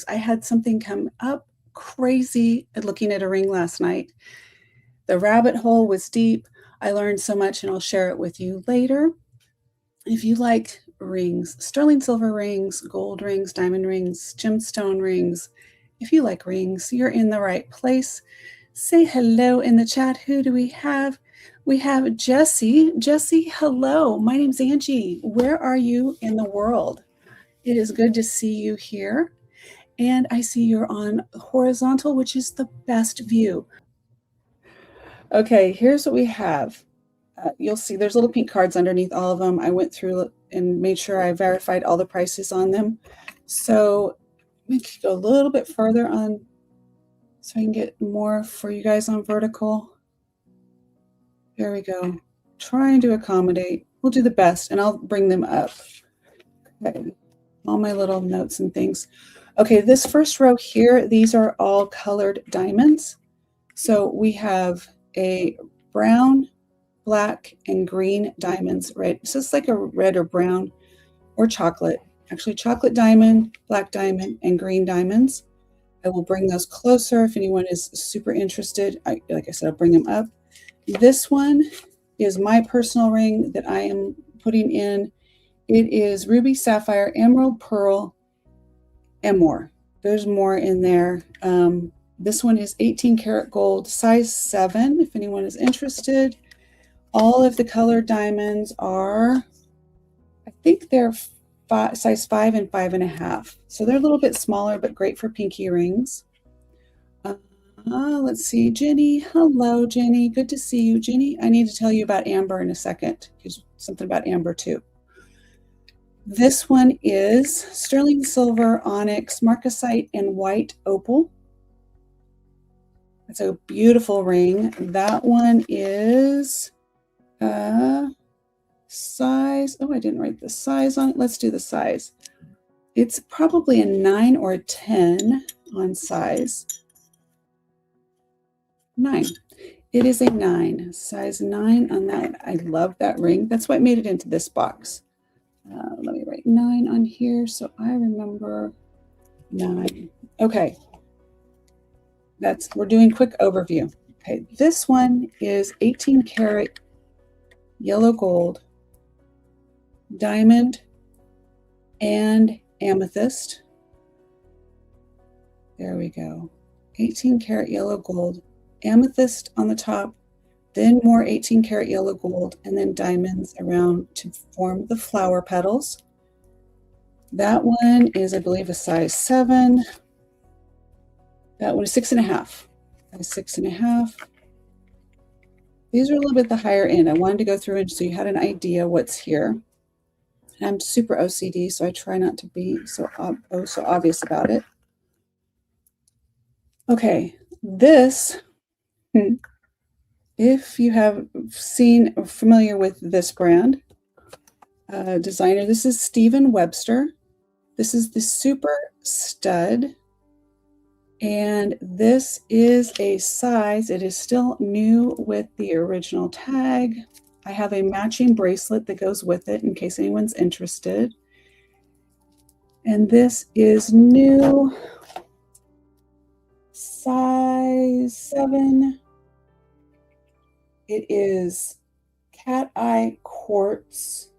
I had something come up crazy at looking at a ring last night. The rabbit hole was deep. I learned so much, and I'll share it with you later. If you like rings, sterling silver rings, gold rings, diamond rings, gemstone rings, if you like rings, you're in the right place. Say hello in the chat. Who do we have? We have Jessie. Jessie, hello. My name's Angie. Where are you in the world? It is good to see you here. And I see you're on horizontal, which is the best view. Okay, here's what we have. You'll see there's little pink cards underneath all of them. I went through and made sure I verified all the prices on them. So we can go a little bit further on so I can get more for you guys on vertical. There we go. Trying to accommodate. We'll do the best, and I'll bring them up. Okay, all my little notes and things. Okay, this first row here, these are all colored diamonds. So we have a brown, black, and green diamonds, right? So it's like a red or brown or chocolate. Actually, chocolate diamond, black diamond, and green diamonds. I will bring those closer if anyone is super interested. Like I said, I'll bring them up. This one is my personal ring that I am putting in. It is ruby, sapphire, emerald, pearl, and more. There's more in there. This one is 18 karat gold, size 7, if anyone is interested. All of the colored diamonds are, I think they're size 5 and 5.5. So they're a little bit smaller, but great for pinky rings. Let's see, Jenny. Hello, Jenny. Good to see you, Jenny. I need to tell you about amber in a second. There's something about amber too. This one is sterling silver, onyx, marcasite, and white opal. It's a beautiful ring. That one is size. Oh, I didn't write the size on it. Let's do the size. It's probably a 9 or a 10 on size. 9. It is a 9, size 9 on that. I love that ring. That's what made it into this box. Let me write 9 on here so I remember 9. Okay. We're doing quick overview. Okay, this one is 18 karat yellow gold, diamond, and amethyst. There we go. 18 karat yellow gold, amethyst on the top, then more 18 karat yellow gold, and then diamonds around to form the flower petals. That one is, I believe, a size 7. That one is 6.5. Size 6.5. These are a little bit the higher end. I wanted to go through and so you had an idea what's here. And I'm super OCD, so I try not to be so obvious about it. Okay, this, if you have seen or familiar with this brand designer, this is Webster. This is the Super Stud. And this is a size, it is still new with the original tag. I have a matching bracelet that goes with it in case anyone's interested. And this is new, size 7. It is cat eye quartz,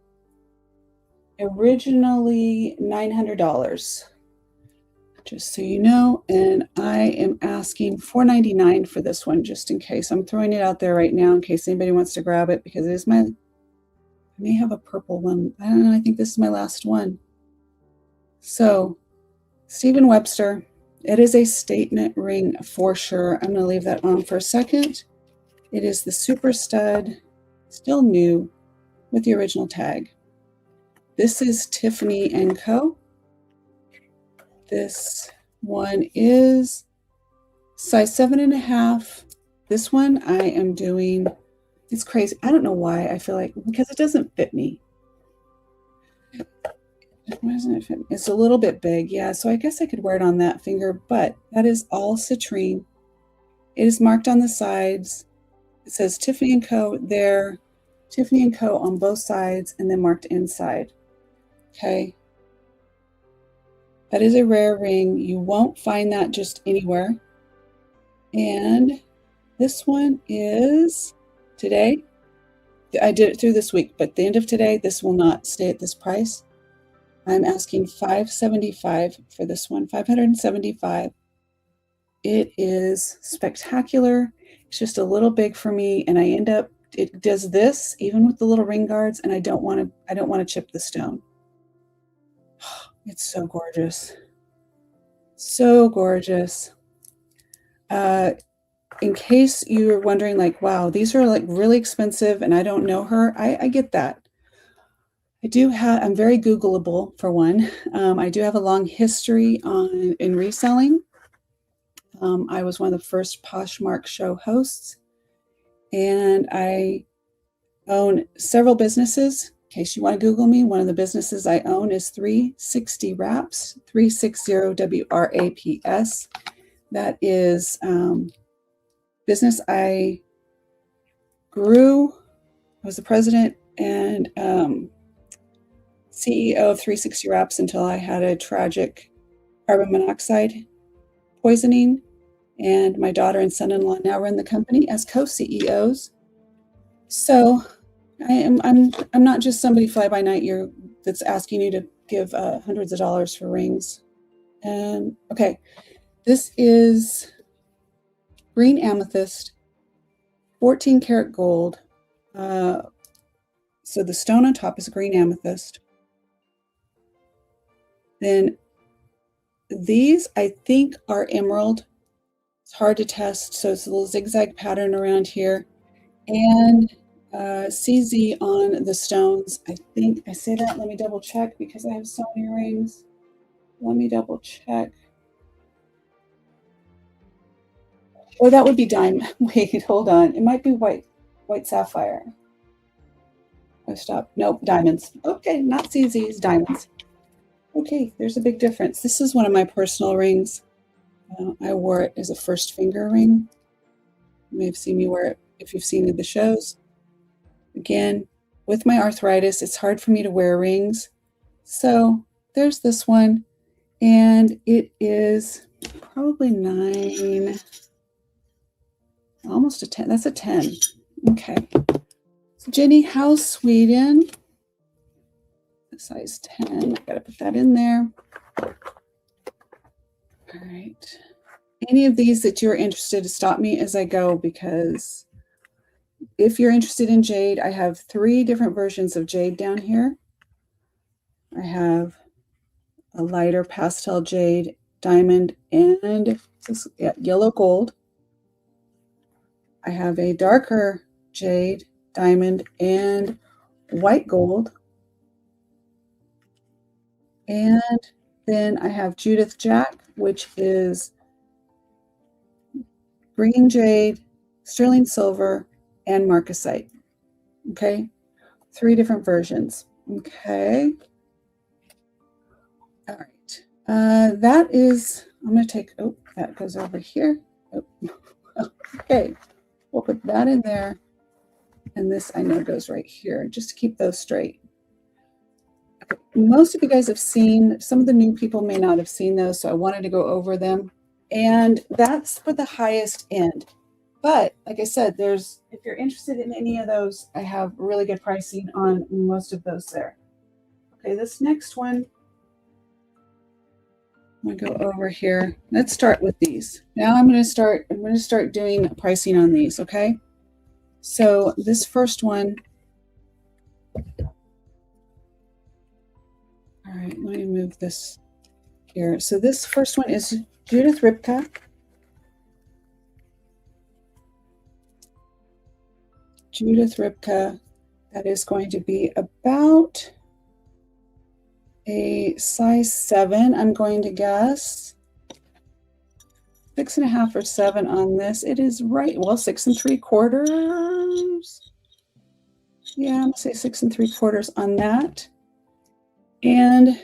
originally $900. Just so you know, and I am asking $4.99 for this one, just in case. I'm throwing it out there right now in case anybody wants to grab it, because it is I may have a purple one. I don't know, I think this is my last one. So, Webster, it is a statement ring for sure. I'm gonna leave that on for a second. It is the Super Stud, still new, with the original tag. This is Tiffany Co. This one is size 7.5. This one I am doing, it's crazy. I don't know why. I feel like, because it doesn't fit me. Why doesn't it fit me? It's a little bit big. Yeah, so I guess I could wear it on that finger, but that is all citrine. It is marked on the sides. It says Tiffany Co. there, Tiffany Co. on both sides, and then marked inside. Okay. That is a rare ring. You won't find that just anywhere. And this one is today. I did it through this week, but at the end of today, this will not stay at this price. I'm asking $575 for this one, $575. It is spectacular. It's just a little big for me, and I end up, it does this even with the little ring guards, and I don't want to chip the stone. It's so gorgeous. So gorgeous. In case you're wondering, like, wow, these are like really expensive and I don't know her, I get that. I'm very Googleable for one. I do have a long history in reselling. I was one of the first Poshmark show hosts, and I own several businesses. In case you want to Google me, one of the businesses I own is 360 Wraps, 360 WRAPS. That is business I grew. I was the president and CEO of 360 Wraps until I had a tragic carbon monoxide poisoning, and my daughter and son-in-law now run the company as co-CEOs. So I'm not just somebody fly by night that's asking you to give hundreds of dollars for rings. And okay, this is green amethyst, 14 karat gold. So the stone on top is green amethyst. Then these, I think, are emerald. It's hard to test, so it's a little zigzag pattern around here. And CZ on the stones. I think I say that. Let me double check because I have so many rings. Let me double check. Oh, that would be diamond. Wait, hold on. It might be white sapphire. Oh, stop. Nope, diamonds. Okay, not CZs, diamonds. Okay, there's a big difference. This is one of my personal rings. I wore it as a first finger ring. You may have seen me wear it if you've seen the shows. Again, with my arthritis, it's hard for me to wear rings. So there's this one, and it is probably 9, almost a 10. That's a 10. Okay. So Jenny House, Sweden. Size 10. I gotta put that in there. All right. Any of these that you're interested, stop me as I go, because if you're interested in jade, I have 3 different versions of jade down here. I have a lighter pastel jade, diamond, and yellow gold. I have a darker jade, diamond, and white gold. And then I have Judith Jack, which is green jade, sterling silver, and marcasite. Okay, 3 different versions. Okay. All right. That is, I'm going to take, oh, that goes over here. Oh. Okay. We'll put that in there. And this I know goes right here, just to keep those straight. Okay. Most of you guys have seen, some of the new people may not have seen those, so I wanted to go over them. And that's for the highest end. But like I said, if you're interested in any of those, I have really good pricing on most of those there. Okay, this next one, I'm gonna go over here. Let's start with these. Now I'm gonna start doing pricing on these, okay? So this first one, all right, let me move this here. So this first one is Judith Ripka. Judith Ripka, that is going to be about a size 7, I'm going to guess. 6.5 or 7 on this. It is right, well, 6 3/4. Yeah, I'm gonna say 6 3/4 on that. And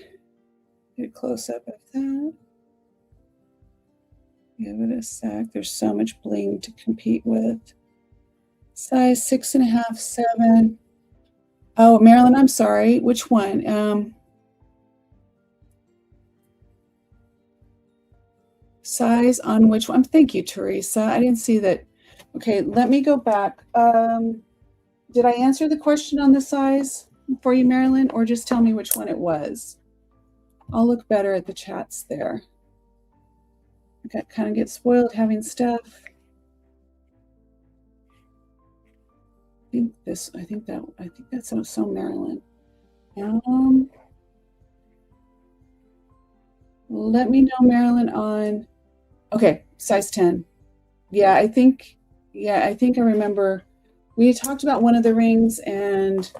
get a close up of that. Give it a sec. There's so much bling to compete with. Size 6.5, 7. Oh, Marilyn, I'm sorry. Which one? Size on which one? Thank you, Teresa. I didn't see that. Okay, let me go back. Did I answer the question on the size for you, Marilyn, or just tell me which one it was? I'll look better at the chats there. I kind of get spoiled having stuff. I think that's so Marilyn. Let me know, Marilyn, on, okay, size 10. Yeah, I think I remember we talked about one of the rings, and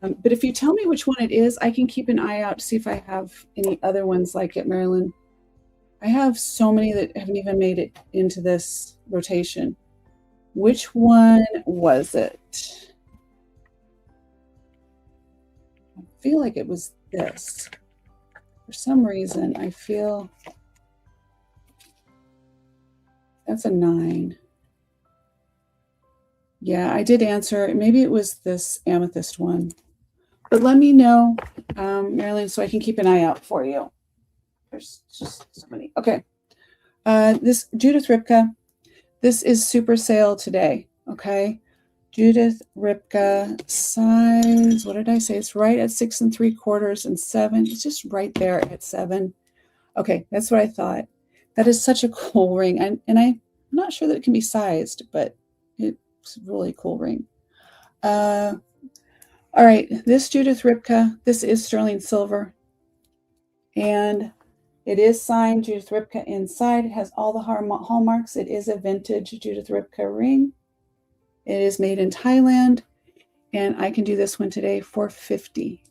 but if you tell me which one it is, I can keep an eye out to see if I have any other ones like it, Marilyn. I have so many that haven't even made it into this rotation. Which one was it? I feel like it was this. For some reason, I feel that's a 9. Yeah, I did answer. Maybe it was this amethyst one. But let me know, Marilyn, so I can keep an eye out for you. There's just so many. Okay. This Judith Ripka. This is super sale today. Okay. Judith Ripka size. What did I say? It's right at 6 3/4 and 7. It's just right there at 7. Okay, that's what I thought. That is such a cool ring, and I'm not sure that it can be sized, but it's a really cool ring. All right, this Judith Ripka. This is sterling silver, and it is signed Judith Ripka inside. It has all the hallmarks. It is a vintage Judith Ripka ring. It is made in Thailand, and I can do this one today for 50.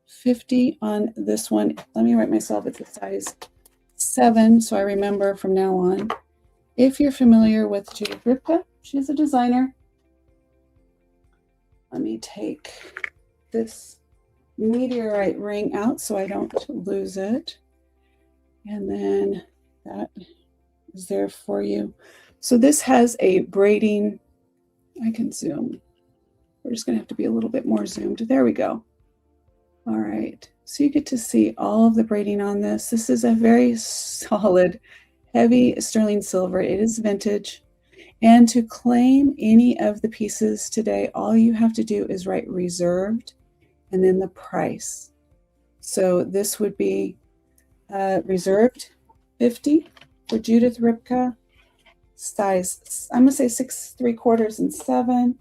50 on this one. Let me write myself, it's a size 7, so I remember from now on. If you're familiar with Judith Ripka, she's a designer. Let me take this meteorite ring out so I don't lose it. And then that is there for you. So this has a braiding. I can zoom. We're just going to have to be a little bit more zoomed. There we go. All right. So you get to see all of the braiding on this. This is a very solid, heavy sterling silver. It is vintage. And to claim any of the pieces today, all you have to do is write reserved and then the price. So this would be reserved 50 for Judith Ripka. Size, I'm going to say 6 3/4 and 7.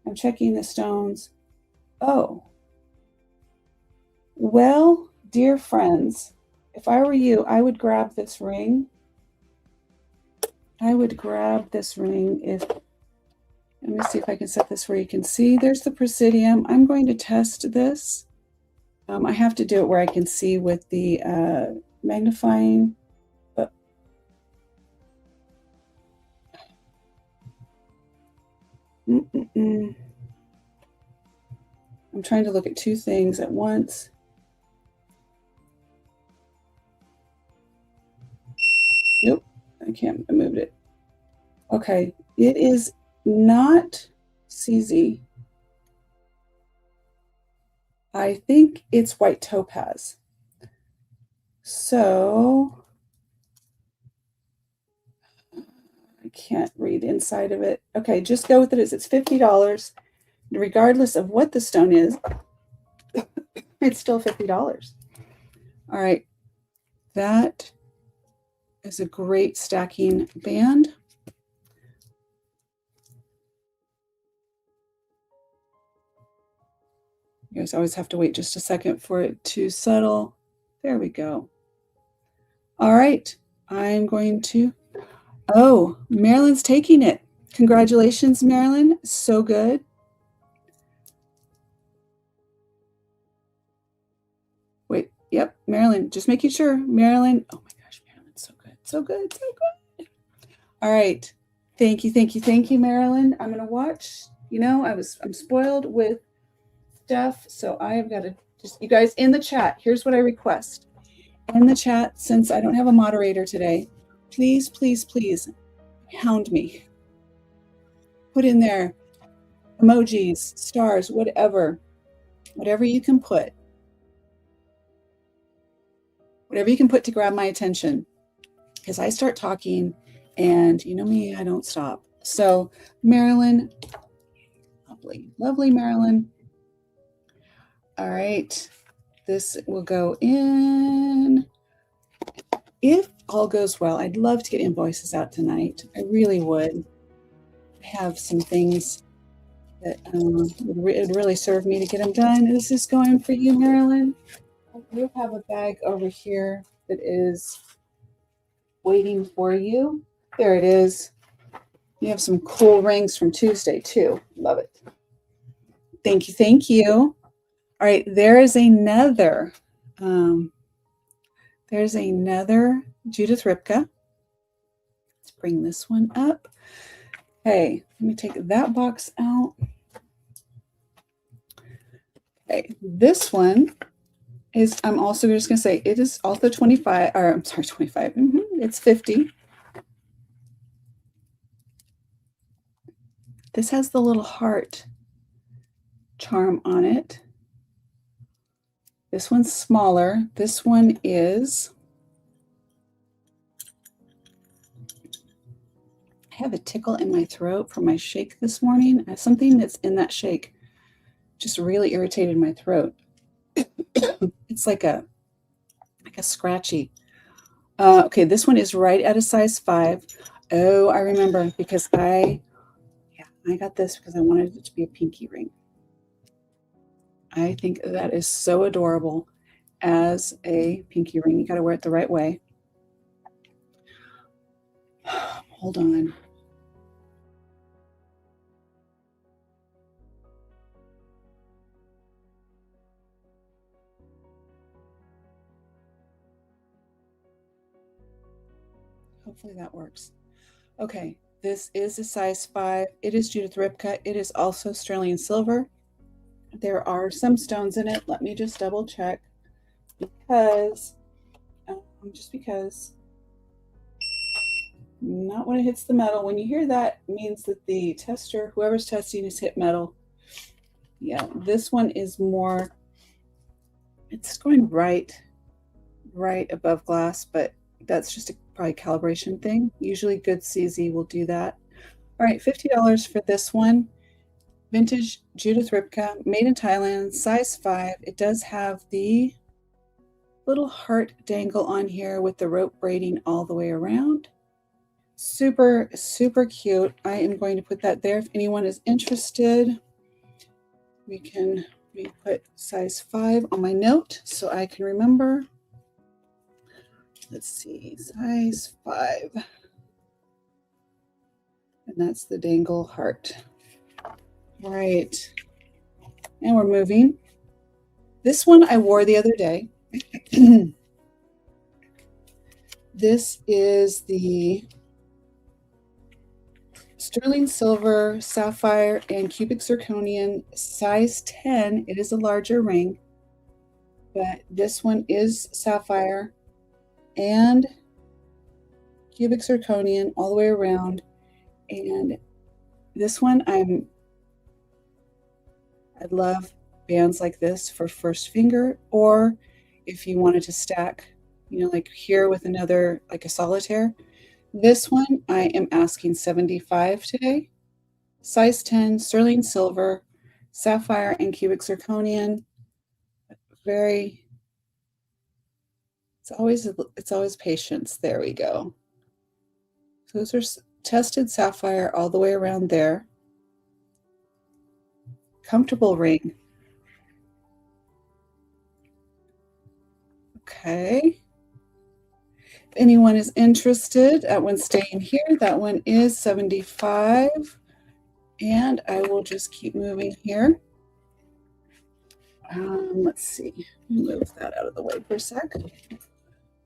I'm checking the stones. Oh. Well, dear friends, if I were you, I would grab this ring. I would grab this ring let me see if I can set this where you can see. There's the presidium. I'm going to test this. I have to do it where I can see with the magnifying. I'm trying to look at two things at once. Nope, I can't. I moved it. Okay, it is not CZ. I think it's white topaz. So I can't read inside of it. Okay, just go with it as it's $50. Regardless of what the stone is, it's still $50. All right, that is a great stacking band. You guys always have to wait just a second for it to settle. There we go. All right, I'm going to, oh, Marilyn's taking it. Congratulations, Marilyn, so good. Wait, yep, Marilyn, just making sure. Marilyn, oh my gosh, Marilyn's so good, so good, so good. All right, thank you, Marilyn. I'm gonna watch. You know, I'm spoiled with stuff, so I have got to just, you guys in the chat, here's what I request. In the chat, since I don't have a moderator today, please, please, please hound me. Put in there emojis, stars, whatever you can put. Whatever you can put to grab my attention. because I start talking and you know me, I don't stop. So Marilyn, lovely, lovely Marilyn. All right, this will go in. If all goes well, I'd love to get invoices out tonight. I really would. I have some things that would really serve me to get them done. Is this going for you, Marilyn? You have a bag over here that is waiting for you. There it is. You have some cool rings from Tuesday too. Love it. Thank you. Thank you. All right. There's another Judith Ripka. Let's bring this one up. Okay. Let me take that box out. Okay. This one is, I'm also just going to say it is also 25, or I'm sorry, 25. It's 50. This has the little heart charm on it. This one's smaller. This one is, I have a tickle in my throat from my shake this morning. Something that's in that shake just really irritated my throat. It's like a scratchy. Okay, this one is right at a size 5. Oh, I remember because I got this because I wanted it to be a pinky ring. I think that is so adorable as a pinky ring. You got to wear it the right way. Hold on. Hopefully that works. Okay, this is a size 5. It is Judith Ripka. It is also sterling silver. There are some stones in it. Let me just double check because, not when it hits the metal. When you hear that, it means that the tester, whoever's testing, has hit metal. Yeah, this one is more, it's going right above glass, but that's just a probably calibration thing. Usually good CZ will do that. All right, $50 for this one. Vintage Judith Ripka, made in Thailand, size 5. It does have the little heart dangle on here with the rope braiding all the way around. Super, super cute. I am going to put that there. If anyone is interested, we put size 5 on my note so I can remember. Let's see, size 5. And that's the dangle heart. All right, and we're moving. This one I wore the other day. This is the sterling silver, sapphire, and cubic zirconian, size 10. It is a larger ring, but this one is sapphire and cubic zirconian all the way around. And this one I love bands like this for first finger, or if you wanted to stack, like here with another, like a solitaire. This one I am asking $75 today. Size 10, sterling silver, sapphire, and cubic zirconian. It's always patience. There we go. So those are tested sapphire all the way around there. Comfortable ring. Okay. If anyone is interested, that one's staying here. That one is $75. And I will just keep moving here. Let's see. Move that out of the way for a sec.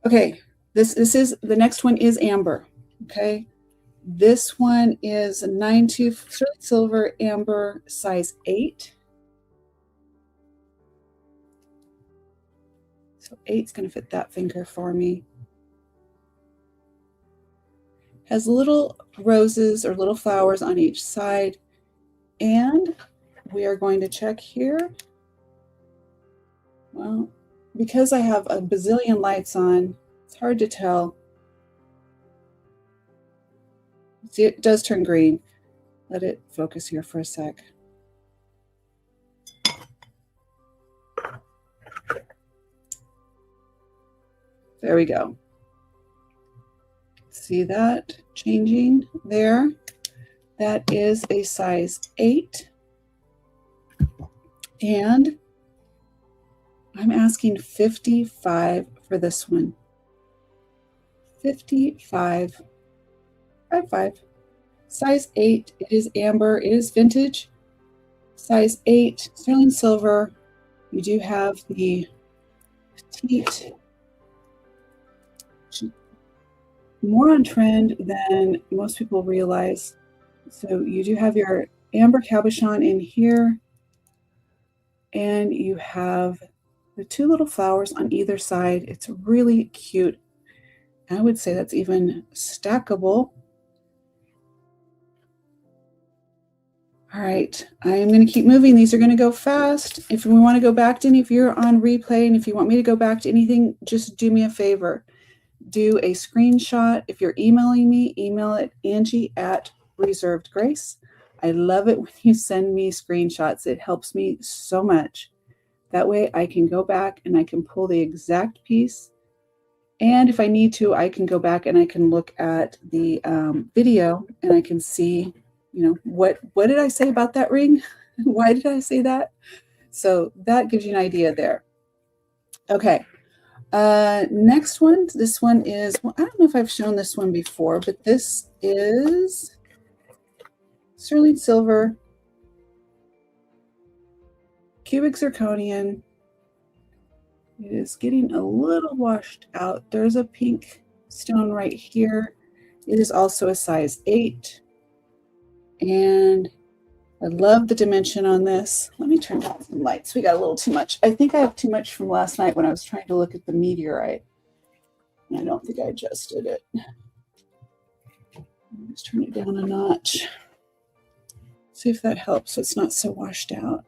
Okay. The next one is amber. Okay. This one is a 9-2 sterling silver amber, size 8. So 8's going to fit that finger for me. Has little roses or little flowers on each side. And we are going to check here. Well, because I have a bazillion lights on, it's hard to tell. See, it does turn green. Let it focus here for a sec. There we go. See that changing there? That is a size 8. And I'm asking $55 for this one. $55. 55. Size 8. It is amber. It is vintage. Size 8. Sterling silver. You do have the petite. More on trend than most people realize. So you do have your amber cabochon in here. And you have the 2 little flowers on either side. It's really cute. I would say that's even stackable. All right, I'm going to keep moving. These are going to go fast. If we want to go back to any, if you're on replay and if you want me to go back to anything, just do me a favor. Do a screenshot. If you're emailing me, email it Angie@reservedgrace. I love it when you send me screenshots. It helps me so much. That way I can go back and I can pull the exact piece. And if I need to, I can go back and I can look at the video and I can see, you know, what did I say about that ring? Why did I say that? So that gives you an idea there. Okay. Next one. This one is, well, I don't know if I've shown this one before, but this is sterling silver, cubic zirconian. It is getting a little washed out. There's a pink stone right here. It is also a size 8. And I love the dimension on this. Let me turn down some lights. We got a little too much. I think I have too much from last night when I was trying to look at the meteorite. And I don't think I adjusted it. Let's turn it down a notch. See if that helps so it's not so washed out.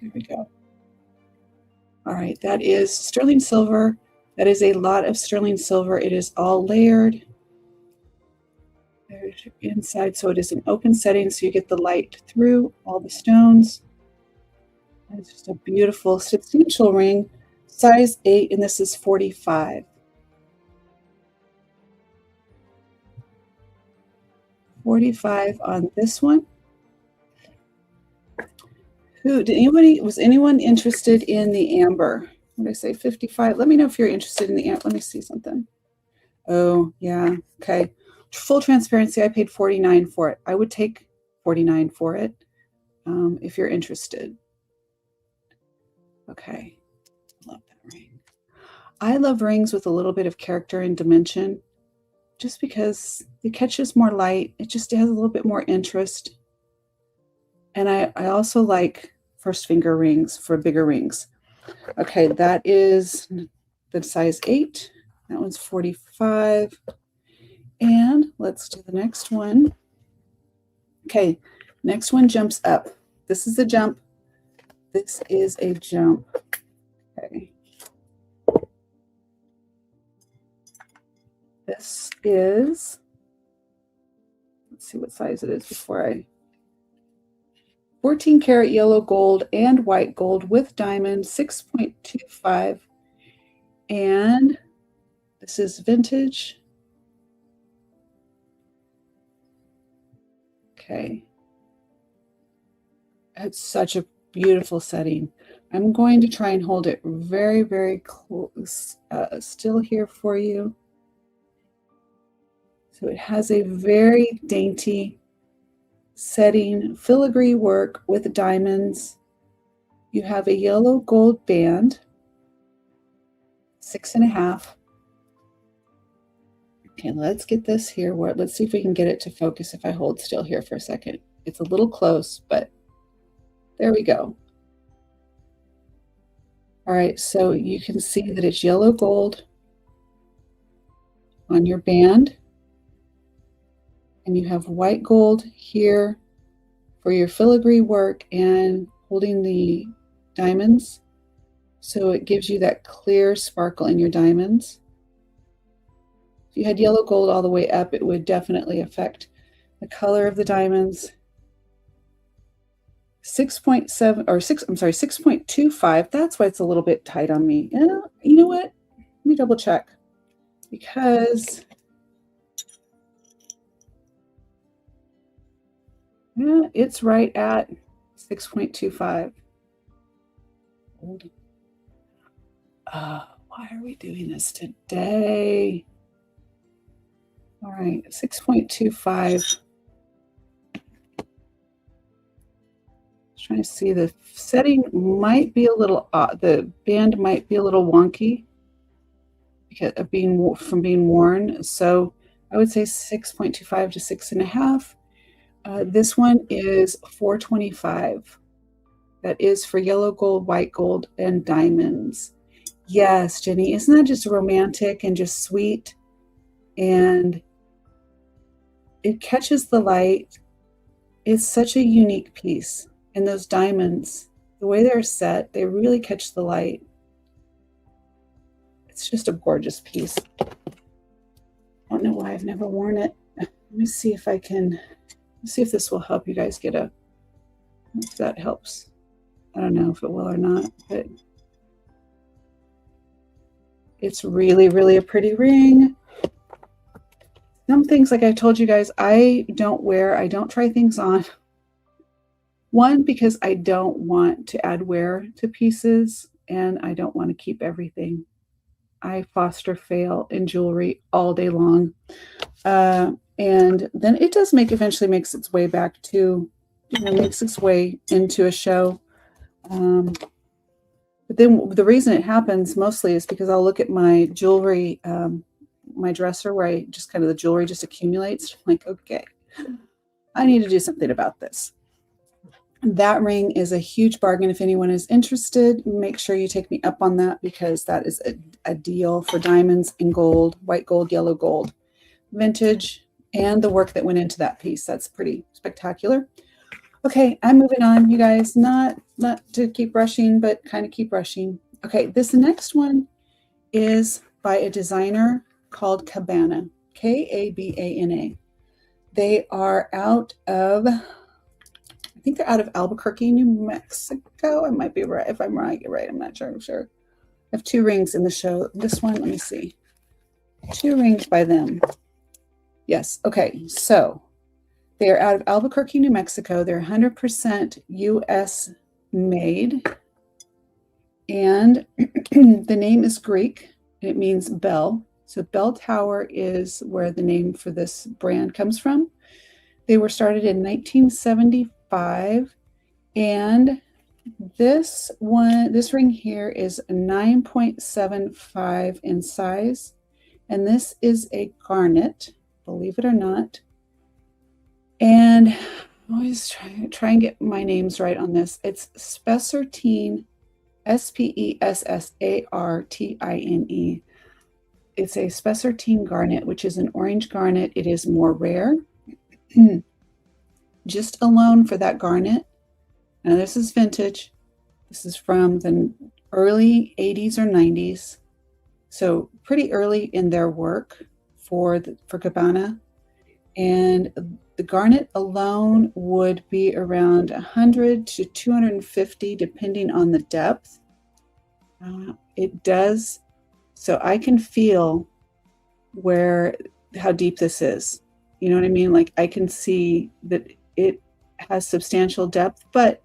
There we go. All right, that is sterling silver. That is a lot of sterling silver. It is all layered. There's your inside, so it is an open setting, so you get the light through all the stones. It's just a beautiful, substantial ring, size 8, and this is $45. $45 on this one. Was anyone interested in the amber? What did I say, 55? Let me know if you're interested in the amber. Let me see something. Oh, yeah, okay. Full transparency, I paid $49 for it. I would take $49 for it if you're interested. Okay, love that ring. I love rings with a little bit of character and dimension just because it catches more light. It just has a little bit more interest. And I also like first finger rings for bigger rings. Okay, that is the size 8. That one's $45. And let's do the next one. Okay, next one jumps up. This is a jump. This is a jump. Okay. This is, let's see what size it is before I, 14 karat yellow gold and white gold with diamond, 6.25. And this is vintage. Okay. It's such a beautiful setting. I'm going to try and hold it very, very close, still here for you. So it has a very dainty setting, filigree work with diamonds. You have a yellow gold band, 6.5. Okay, let's get this here. Let's see if we can get it to focus if I hold still here for a second. It's a little close, but there we go. All right, so you can see that it's yellow gold on your band. And you have white gold here for your filigree work and holding the diamonds. So it gives you that clear sparkle in your diamonds. If you had yellow gold all the way up, it would definitely affect the color of the diamonds. 6.7 or 6, I'm sorry, 6.25. That's why it's a little bit tight on me. Yeah, you know what? Let me double check, because yeah, it's right at 6.25. Why are we doing this today? All right, 6.25. Trying to see, the setting might be a little odd. The band might be a little wonky because of being worn. So I would say 6.25 to 6.5. This one is 425. That is for yellow gold, white gold, and diamonds. Yes, Jenny, isn't that just romantic and just sweet? And it catches the light. It's such a unique piece. And those diamonds, the way they're set, they really catch the light. It's just a gorgeous piece. I don't know why I've never worn it. Let me see if I can, see if this will help you guys get a, if that helps. I don't know if it will or not, but it's really, really a pretty ring. Some things, like I told you guys, I don't wear, I don't try things on. One, because I don't want to add wear to pieces, and I don't want to keep everything. I foster fail in jewelry all day long. And then it does eventually makes its way back to, makes its way into a show. But then the reason it happens mostly is because I'll look at my jewelry, my dresser, where I just kind of, the jewelry just accumulates. I'm like, okay, I need to do something about this. That ring is a huge bargain. If anyone is interested, make sure you take me up on that, because that is a deal for diamonds and gold, white gold, yellow gold, vintage, and the work that went into that piece. That's pretty spectacular. Okay, I'm moving on, you guys. Not to keep rushing, but kind of keep rushing. Okay, this next one is by a designer called Cabana, Kabana. They are out of, I think they're out of Albuquerque, New Mexico. I might be right. If I'm right, you're right. I'm not sure. I have 2 rings in the show. This one, let me see. 2 rings by them. Yes. Okay. So they are out of Albuquerque, New Mexico. They're 100% U.S. made. And the name is Greek. It means bell. So bell tower is where the name for this brand comes from. They were started in 1975. And this ring here is 9.75 in size. And this is a garnet, believe it or not. And I always try and get my names right on this. It's Spessartine, Spessartine. It's a Spessartine garnet, which is an orange garnet. It is more rare. Just alone for that garnet. Now this is vintage. This is from the early 80s or 90s. So pretty early in their work for Cabana. And the garnet alone would be around 100 to 250, depending on the depth. It does, so I can feel how deep this is. You know what I mean? Like, I can see that it has substantial depth, but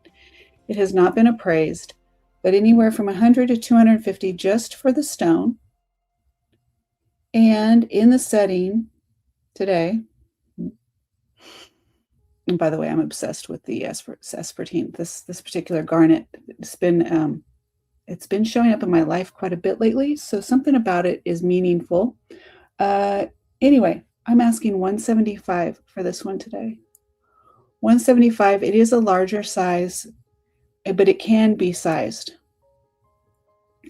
it has not been appraised. But anywhere from 100 to 250 just for the stone. And in the setting today, and by the way, I'm obsessed with the Spessartine. This particular garnet, it's been showing up in my life quite a bit lately. So something about it is meaningful. Anyway, I'm asking $175 for this one today. $175. It is a larger size, but it can be sized,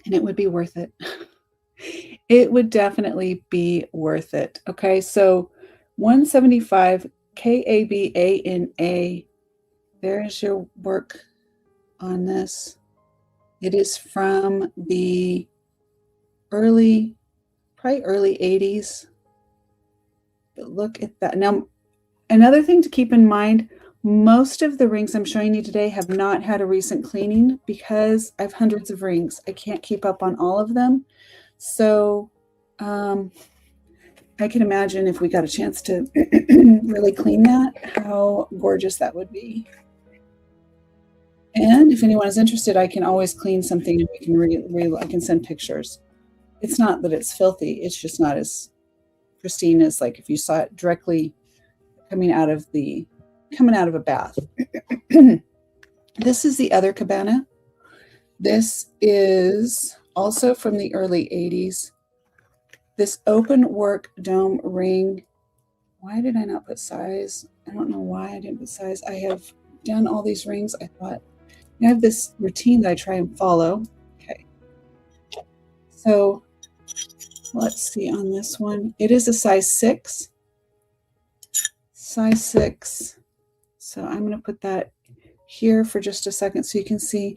and it would be worth it. It would definitely be worth it. Okay, so $175. Kabana. There's your work on this. It is from the probably early 80s. But look at that. Now, another thing to keep in mind, most of the rings I'm showing you today have not had a recent cleaning because I have hundreds of rings. I can't keep up on all of them. So I can imagine if we got a chance to really clean that, how gorgeous that would be. And if anyone is interested, I can always clean something and we can I can send pictures. It's not that it's filthy. It's just not as pristine as like if you saw it directly coming out of a bath. This is the other Cabana. This is also from the early 80s. This open work dome ring. Why did I not put size? I don't know why I didn't put size. I have done all these rings. I thought I have this routine that I try and follow. Okay. So let's see on this one. It is a size 6. Size 6. So I'm going to put that here for just a second so you can see.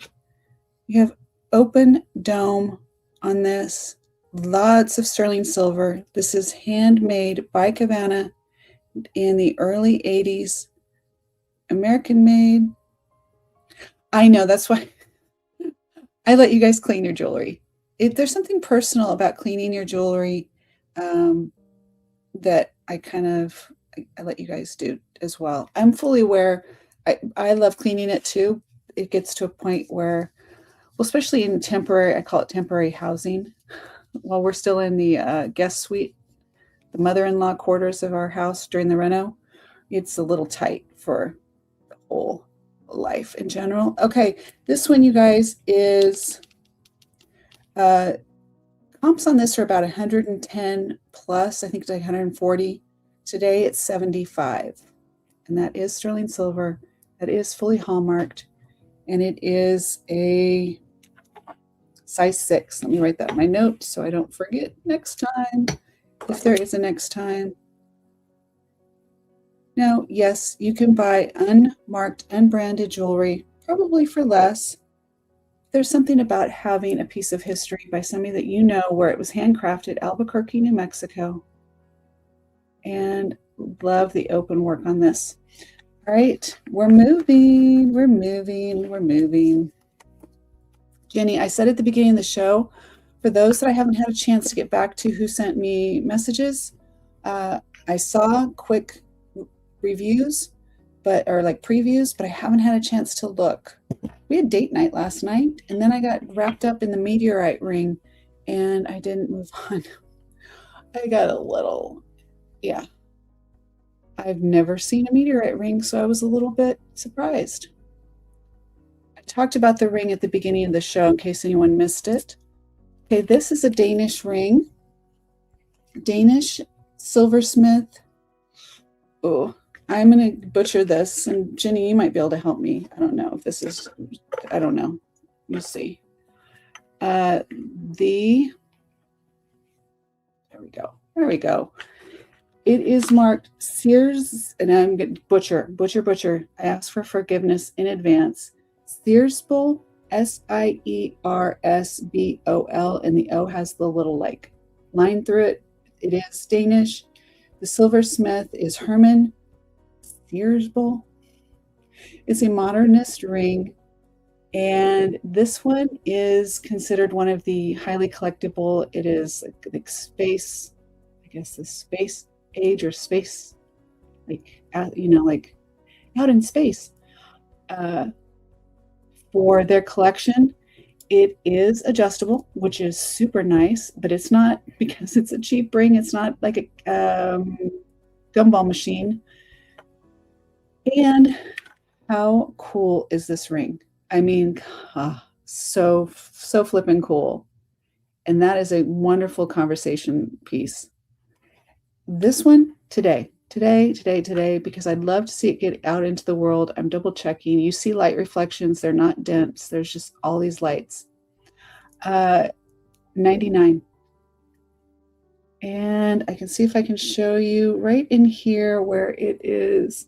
You have open dome on this. Lots of sterling silver. This is handmade by Cabana in the early 80s. American made. I know, that's why I let you guys clean your jewelry. There's something personal about cleaning your jewelry that I let you guys do as well. I'm fully aware. I love cleaning it too. It gets to a point where, well, especially in temporary, I call it temporary housing. While we're still in the guest suite, the mother-in-law quarters of our house during the reno, it's a little tight for the whole life in general. Okay, this one, you guys, is comps on this are about 110 plus. I think it's like 140. Today it's 75, and that is sterling silver. That is fully hallmarked, and it is a size 6. Let me write that in my notes so I don't forget next time, if there is a next time. Now, yes, you can buy unmarked, unbranded jewelry, probably for less. There's something about having a piece of history by somebody that you know where it was handcrafted, Albuquerque, New Mexico. And love the open work on this. All right, we're moving. Jenny, I said at the beginning of the show, for those that I haven't had a chance to get back to who sent me messages, I saw quick reviews, or like previews, but I haven't had a chance to look. We had date night last night, and then I got wrapped up in the meteorite ring, and I didn't move on. I got a little, yeah. I've never seen a meteorite ring, so I was a little bit surprised. I talked about the ring at the beginning of the show in case anyone missed it. Okay, this is a Danish ring. Danish silversmith. Oh, I'm going to butcher this, and Jenny, you might be able to help me. I don't know if this is, I don't know. Let me see. There we go. It is marked Sears, and I'm going to butcher. I ask for forgiveness in advance. Searsbol, Siersbol, and the O has the little like line through it. It is Danish. The silversmith is Herman Searsbol. It's a modernist ring, and this one is considered one of the highly collectible. It is like space, I guess the space age or space, like like out in space. For their collection, it is adjustable, which is super nice, but it's not, because it's a cheap ring, it's not like a gumball machine. And how cool is this ring? I mean, so flippin' cool. And that is a wonderful conversation piece. This one today, because I'd love to see it get out into the world. I'm double checking. You see light reflections. They're not dense. There's just all these lights. 99. And I can see if I can show you right in here where it is.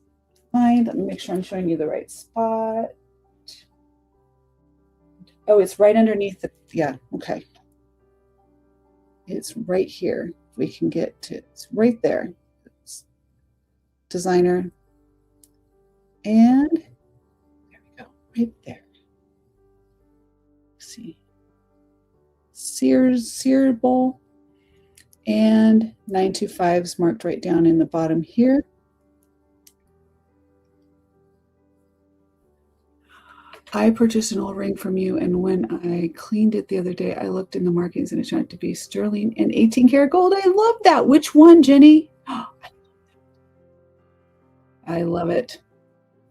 Let me make sure I'm showing you the right spot. Oh, it's right underneath the, yeah, okay. It's right here. We can get to, it's right there. It's designer. And there we go, right there. Let's see. Sear bowl. And 925's marked right down in the bottom here. I purchased an old ring from you, and when I cleaned it the other day, I looked in the markings and it turned out to be sterling and 18 karat gold. I love that. Which one, Jenny? I love it.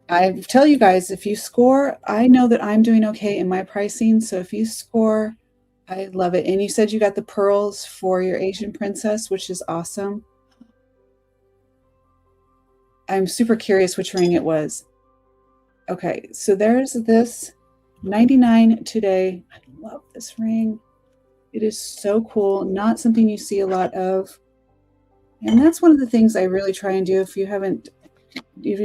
I tell you guys, if you score, I know that I'm doing okay in my pricing. So if you score, I love it. And you said you got the pearls for your Asian princess, which is awesome. I'm super curious which ring it was. Okay, so there's this 99 today. I love this ring. It is so cool. Not something you see a lot of. And that's one of the things I really try and do. If you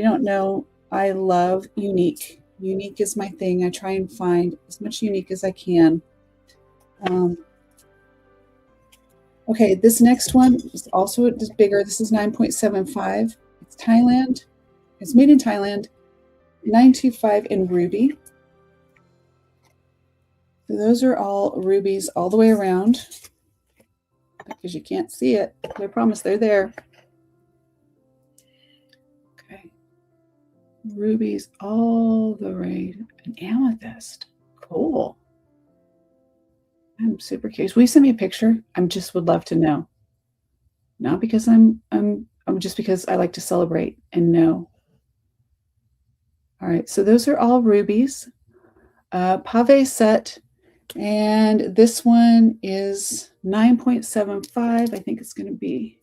don't know, I love unique. Unique is my thing. I try and find as much unique as I can. Okay, this next one is also bigger. This is 9.75. It's Thailand. It's made in Thailand. 925 in ruby. So those are all rubies all the way around because you can't see it. I promise they're there. Okay. Rubies all the way. An amethyst. Cool. I'm super curious. Will you send me a picture? I just would love to know. Not because I'm just because I like to celebrate and know. All right, so those are all rubies. Pave set, and this one is 9.75. I think it's going to be.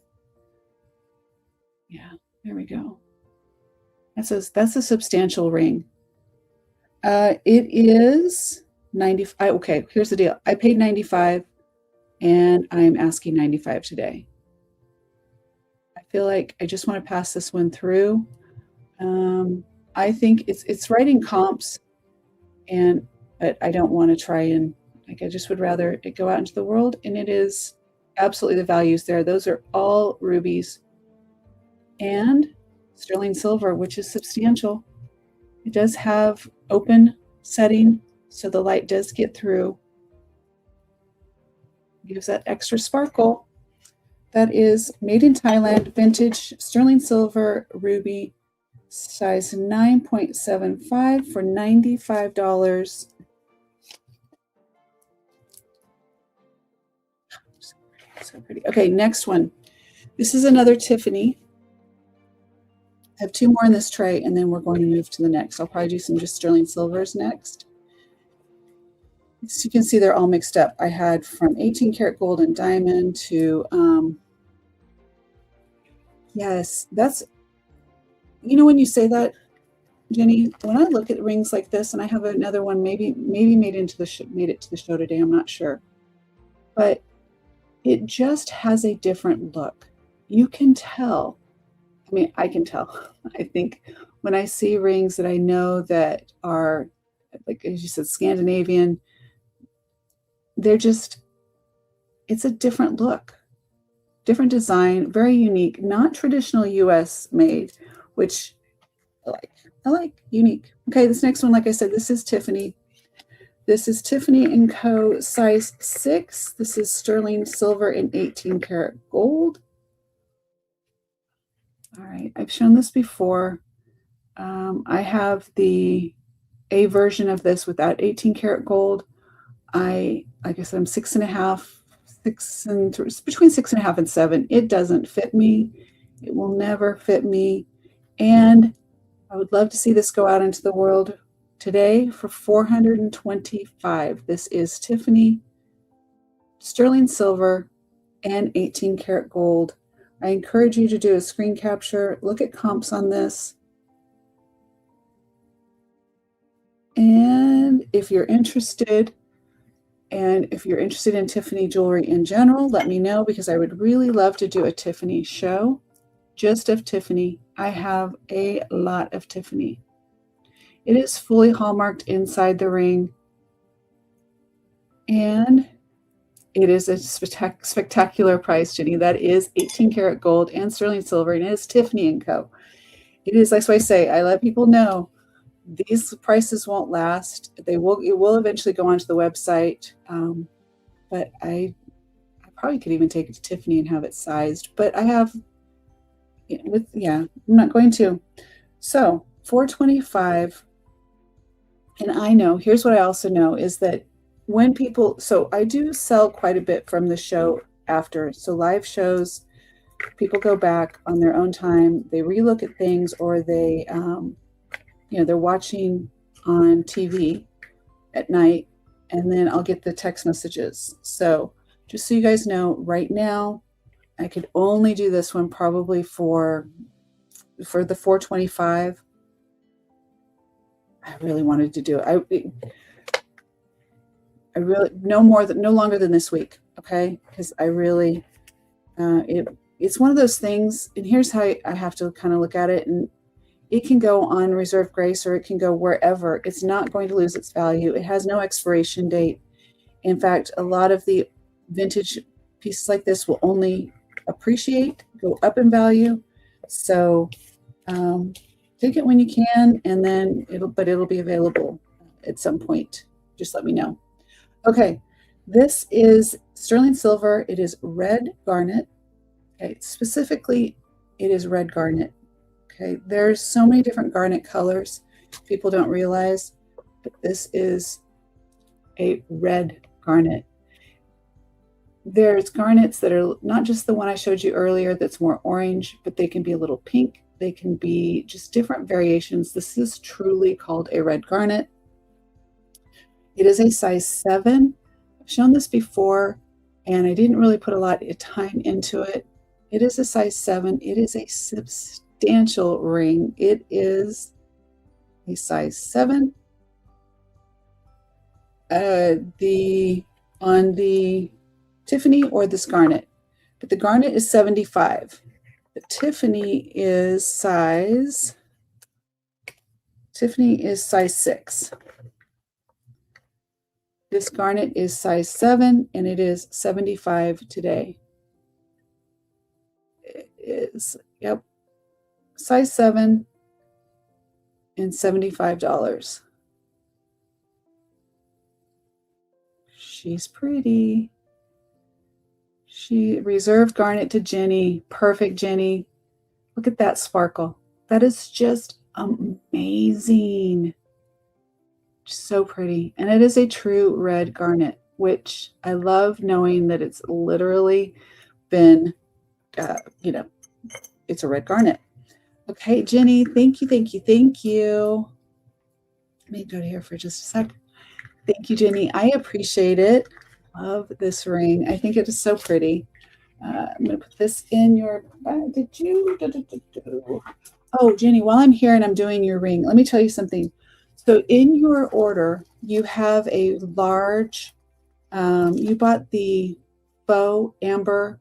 Yeah, there we go. That's a substantial ring. It is 95. Okay, here's the deal. I paid 95, and I'm asking 95 today. I feel like I just want to pass this one through. I think it's right in comps, but I don't want to try and I just would rather it go out into the world, and it is absolutely the values there. Those are all rubies and sterling silver, which is substantial. It does have open setting, so the light does get through. Gives that extra sparkle. That is made in Thailand, vintage sterling silver ruby. Size 9.75 for $95. So pretty. Okay, next one. This is another Tiffany. I have two more in this tray, and then we're going to move to the next. I'll probably do some just sterling silvers next. So you can see they're all mixed up. I had from 18 karat gold and diamond to, yes, that's, when you say that, Jenny, when I look at rings like this, and I have another one, maybe made it to the show today, I'm not sure, but it just has a different look. You can tell. I mean, I can tell. I think when I see rings that I know that are, like as you said, Scandinavian, it's a different look, different design, very unique, not traditional US made, which I like unique. Okay, this next one, like I said, this is Tiffany. This is Tiffany Co. size 6. This is sterling silver and 18 karat gold. All right, I've shown this before. I have a version of this without 18 karat gold. Like I said, I'm 6.5, it's between 6.5 and 7. It doesn't fit me. It will never fit me. And I would love to see this go out into the world today for $425. This is Tiffany, sterling silver, and 18 karat gold. I encourage you to do a screen capture. Look at comps on this. And if you're interested in Tiffany jewelry in general, let me know, because I would really love to do a Tiffany show just of Tiffany. I have a lot of Tiffany. It is fully hallmarked inside the ring. And it is a spectacular price, Jenny. That is 18 karat gold and sterling silver, and it is Tiffany Co. It is, that's why I say, I let people know these prices won't last. It will eventually go onto the website, but I probably could even take it to Tiffany and have it sized. But I have, I'm not going to. So $425, and I know. Here's what I also know is that when people, so I do sell quite a bit from the show after. So live shows, people go back on their own time, they relook at things, or they, they're watching on TV at night, and then I'll get the text messages. So just so you guys know, right now, I could only do this one probably for the $425. I really wanted to do it. I really no longer than this week, okay? Because I really, it's one of those things, and here's how I have to kind of look at it, and it can go on Reserve Grace or it can go wherever. It's not going to lose its value. It has no expiration date. In fact, a lot of the vintage pieces like this will only appreciate, go up in value. So take it when you can, and then it'll be available at some point. Just let me know. Okay, this is sterling silver. It is red garnet. Okay, specifically, it is red garnet. Okay, there's so many different garnet colors people don't realize, but this is a red garnet. There's garnets that are not just the one I showed you earlier that's more orange, but they can be a little pink. They can be just different variations. This is truly called a red garnet. It is a size 7. I've shown this before, and I didn't really put a lot of time into it. It is a size 7. It is a substantial ring. It is a size 7. On the Tiffany or this garnet, but the garnet is 75. The Tiffany is size 6. This garnet is size 7, and it is 75 today. It is, yep, size 7 and $75. She's pretty. She reserved garnet to Jenny. Perfect, Jenny. Look at that sparkle. That is just amazing. So pretty. And it is a true red garnet, which I love knowing that it's literally been, it's a red garnet. Okay, Jenny, thank you, thank you, thank you. Let me go here for just a sec. Thank you, Jenny. I appreciate it. Love this ring. I think it is so pretty. I'm going to put this in your bag. Did you? Oh, Jenny, while I'm here and I'm doing your ring, let me tell you something. So in your order, you have a large, you bought the faux amber,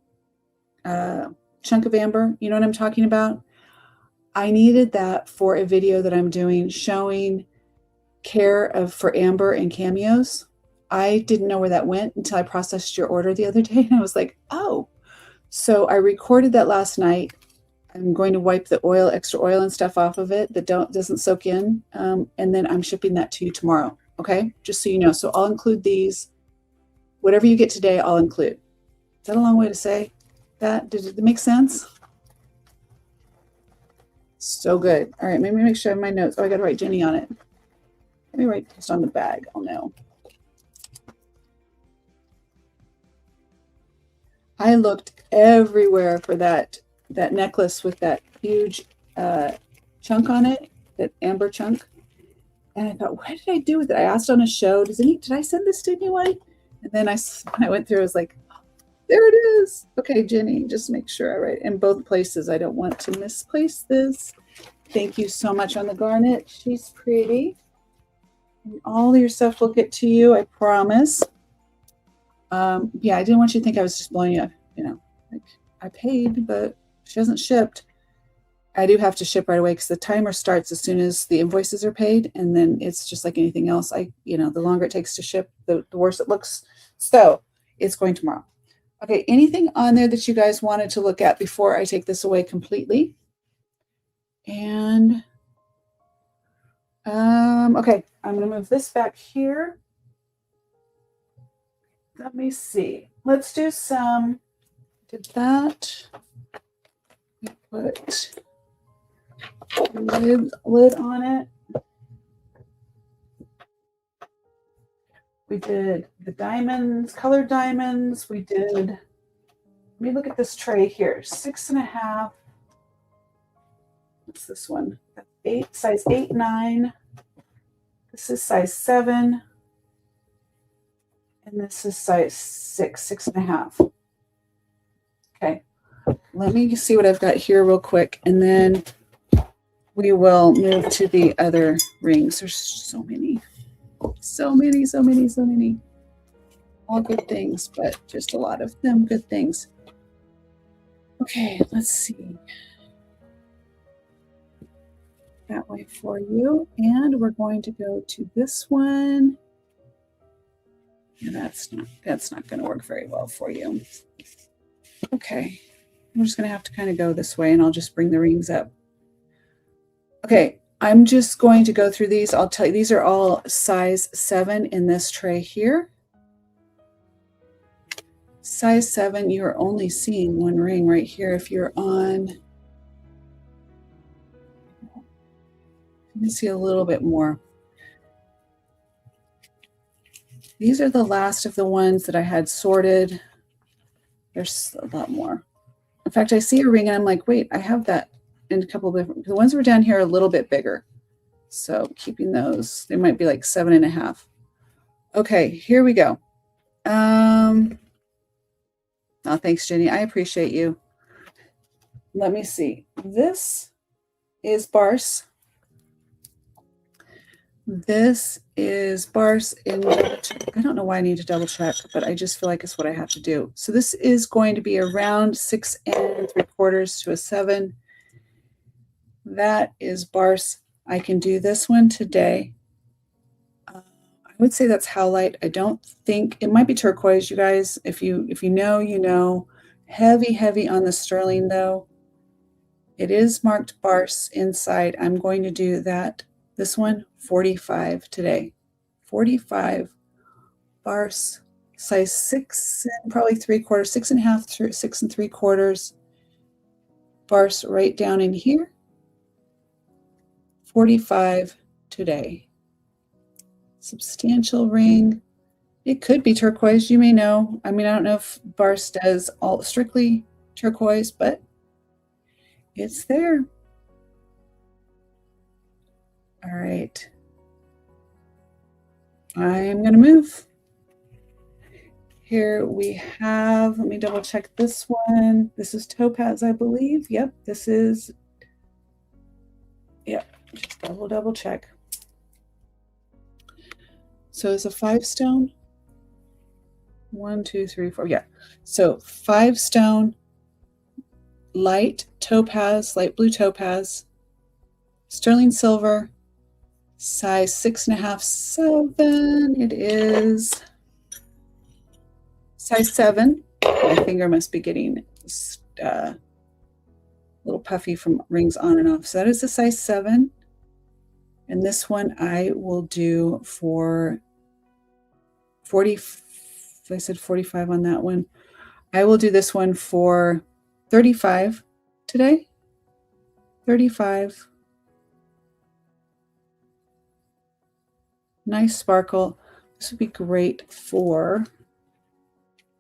chunk of amber. You know what I'm talking about? I needed that for a video that I'm doing showing care for amber and cameos. I didn't know where that went until I processed your order the other day, and I was like, oh. So I recorded that last night. I'm going to wipe the oil, extra oil and stuff off of it that doesn't soak in, and then I'm shipping that to you tomorrow, okay? Just so you know. So I'll include these. Whatever you get today, I'll include. Is that a long way to say that? Did it make sense? So good. All right, maybe make sure I have my notes. Oh, I got to write Jenny on it. Let me write this on the bag. I'll know. I looked everywhere for that necklace with that huge chunk on it, that amber chunk. And I thought, what did I do with it? I asked on a show, did I send this to anyone? And then when I went through, I was like, oh, there it is. Okay, Jenny, just make sure I write in both places. I don't want to misplace this. Thank you so much on the garnet. She's pretty. And all your stuff will get to you, I promise. Yeah, I didn't want you to think I was just blowing you up, like I paid, but she hasn't shipped. I do have to ship right away because the timer starts as soon as the invoices are paid, and then it's just like anything else. The longer it takes to ship, the worse it looks. So it's going tomorrow. Okay, anything on there that you guys wanted to look at before I take this away completely? And okay, I'm going to move this back here. Let me see. Let's do some. Did that. Put lid on it. We did the diamonds, colored diamonds. We did. Let me look at this tray here. 6.5. What's this one? 8, size 8, 9. This is size 7. And this is size 6, 6.5. Okay. Let me see what I've got here real quick, and then we will move to the other rings. There's so many. So many, so many, so many. All good things, but just a lot of them good things. Okay, let's see. That way for you. And we're going to go to this one. Yeah, that's not going to work very well for you. Okay. I'm just going to have to kind of go this way, and I'll just bring the rings up. Okay, I'm just going to go through these. I'll tell you, these are all size 7 in this tray here. Size 7, you are only seeing one ring right here. If you're on, you can see a little bit more. These are the last of the ones that I had sorted. There's a lot more. In fact, I see a ring and I'm like, wait, I have that in a couple of different, the ones that were down here are a little bit bigger. So keeping those, they might be like 7.5. Okay, here we go. Oh, thanks, Jenny. I appreciate you. Let me see. This is Barse. This is Barse in, I don't know why I need to double check, but I just feel like it's what I have to do. So this is going to be around 6 3/4 to a 7. That is Barse. I can do this one today. I would say that's howlite. I don't think, it might be turquoise, you guys. If you know, you know. Heavy, heavy on the sterling though. It is marked Barse inside. I'm going to do that. This one, 45 today. 45 Barse, size 6 and probably 3/4, 6.5 through 6 3/4. Barse right down in here. 45 today. Substantial ring. It could be turquoise. You may know. I mean, I don't know if Barse does all strictly turquoise, but it's there. All right. I'm going to move. Here we have, let me double check this one. This is topaz, I believe. Yep, this is, yep, just double check. So it's a 5 stone. 1, 2, 3, 4. Yeah. So 5 stone, light topaz, light blue topaz, sterling silver, size 6.5, 7. It is size 7. My finger must be getting a little puffy from rings on and off. So that is a size 7. And this one I will do for 40. I said 45 on that one. I will do this one for 35 today. 35. Nice sparkle. This would be great for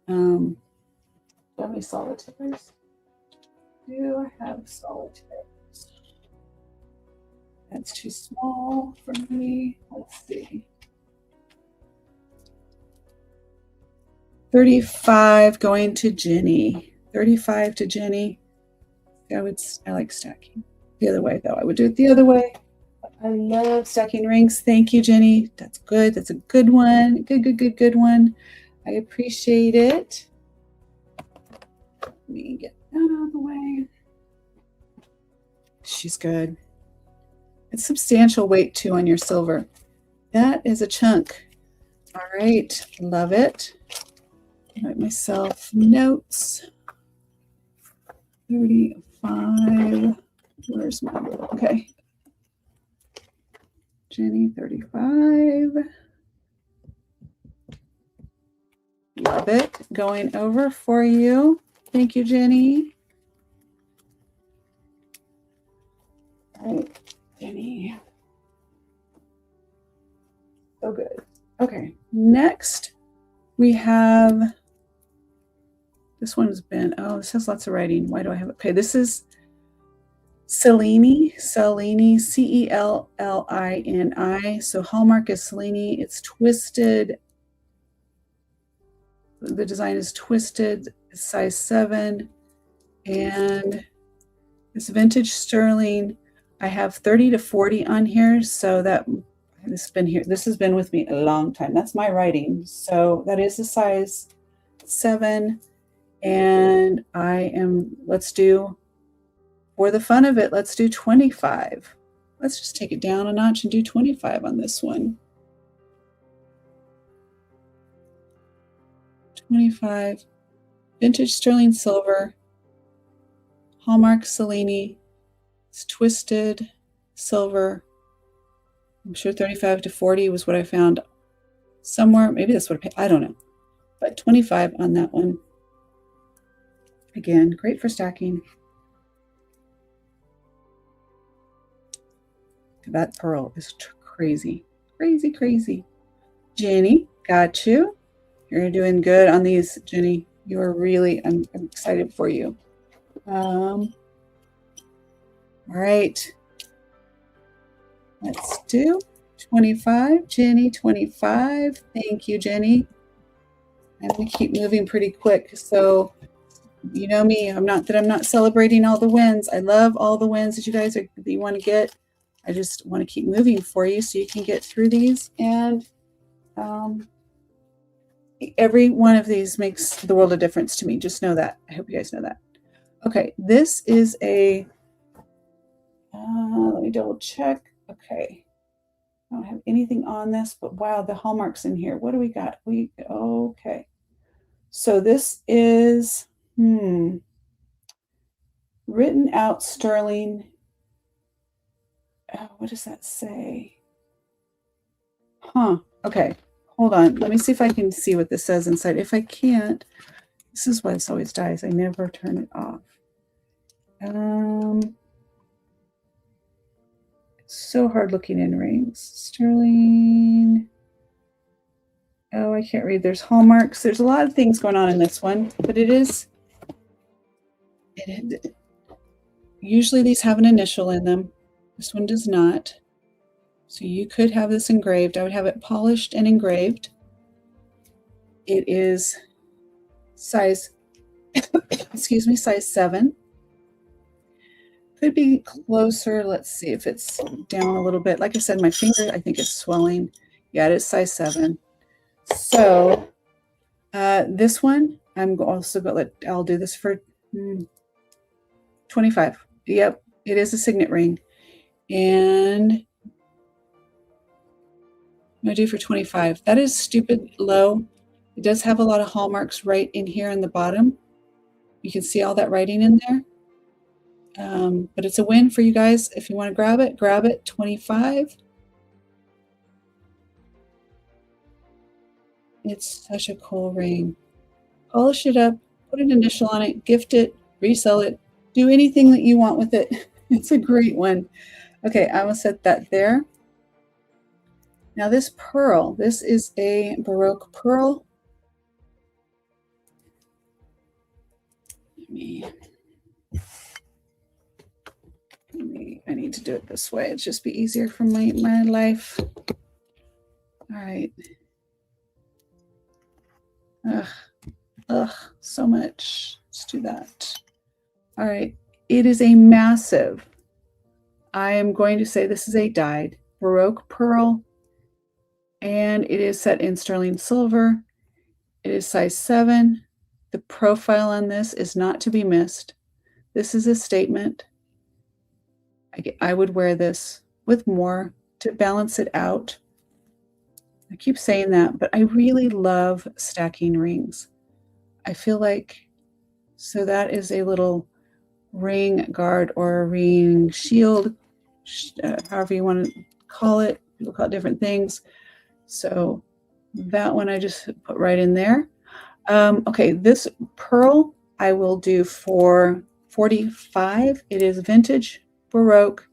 do I have any solitaires? Do I have solitaires? That's too small for me. Let's see. 35 going to Jenny. 35 to Jenny. I like stacking. The other way though. I would do it the other way. I love stacking rings. Thank you, Jenny. That's good. That's a good one. Good one. I appreciate it. Let me get that out of the way. she's good. It's substantial weight too on your silver. That is a chunk. All right, love it. Write myself notes. 35. Where's my little, okay. Jenny, 35. Love it. Going over for you. Thank you, Jenny. All right, Jenny. So good. Okay, next we have, this one's been, oh, this has lots of writing. Why do I have it? Okay, this is Cellini, C-E-L-L-I-N-I. So Hallmark is Cellini. It's twisted. The design is twisted, size 7. And this vintage sterling, I have 30 to 40 on here. So that this has been here. This has been with me a long time. That's my writing. So that is a size 7. And let's do, for the fun of it, let's do 25. Let's just take it down a notch and do 25 on this one. 25. Vintage sterling silver. Hallmark Cellini. It's twisted silver. I'm sure 35 to 40 was what I found somewhere. Maybe that's what I paid. I don't know. But 25 on that one. Again, great for stacking. That pearl is crazy. Crazy, crazy. Jenny, got you. You're doing good on these, Jenny. You are really, I'm excited for you. All right. Let's do 25. Jenny, 25. Thank you, Jenny. And we keep moving pretty quick. So you know me, I'm not celebrating all the wins. I love all the wins that you guys that you want to get. I just want to keep moving for you so you can get through these. And every one of these makes the world of difference to me. Just know that. I hope you guys know that. Okay, this is a, let me double check. Okay, I don't have anything on this, but wow, the hallmarks in here. What do we got? Okay. So this is, written out sterling. Oh, what does that say? Okay, hold on. Let me see if I can see what this says inside. If I can't, this is why this always dies. I never turn it off. It's so hard looking in rings. Sterling. Oh, I can't read. There's hallmarks. There's a lot of things going on in this one, but usually these have an initial in them. This one does not. So you could have this engraved. I would have it polished and engraved. It is size, excuse me, size 7. Could be closer. Let's see if it's down a little bit. Like I said, my finger, I think, is swelling. Yeah, it is size 7. So this one, I'll do this for 25. Yep, it is a signet ring. And I'm going to do for 25. That is stupid low. It does have a lot of hallmarks right in here in the bottom. You can see all that writing in there. But it's a win for you guys. If you want to grab it, 25. It's such a cool ring. Polish it up, put an initial on it, gift it, resell it, do anything that you want with it. It's a great one. Okay, I will set that there. Now this pearl, this is a Baroque pearl. I need to do it this way. It'd just be easier for my life. All right. Ugh, so much. Let's do that. All right. It is a massive, I am going to say this is a dyed Baroque pearl, and it is set in sterling silver. It is size 7. The profile on this is not to be missed. This is a statement. I would wear this with more to balance it out. I keep saying that, but I really love stacking rings. I feel like, so that is a little ring guard or a ring shield, however you want to call it. People call it different things. So that one I just put right in there. Okay, this pearl I will do for $45. It is vintage Baroque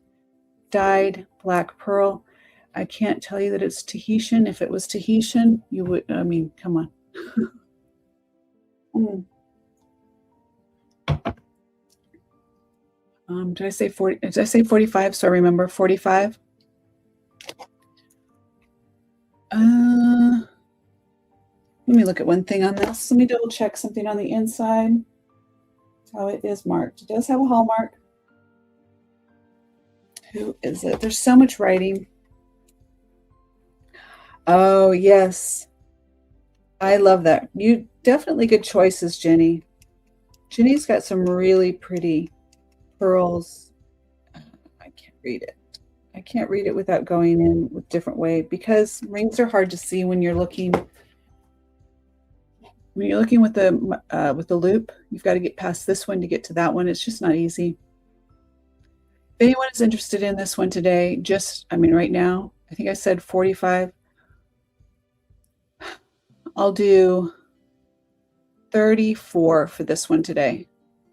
dyed black pearl. I can't tell you that it's Tahitian. If it was Tahitian, you would, I mean, come on. Did I say 40? Did I say 45? So I remember 45. Let me look at one thing on this. Let me double check something on the inside. How it is marked. It does have a hallmark. Who is it? There's so much writing. Oh, yes. I love that. You definitely good choices, Jenny. Jenny's got some really pretty pearls. I can't read it. I can't read it without going in with different way because rings are hard to see when you're looking. When you're looking with the loop, you've got to get past this one to get to that one. It's just not easy. If anyone is interested in this one today, right now, I think I said 45. I'll do 34 for this one today.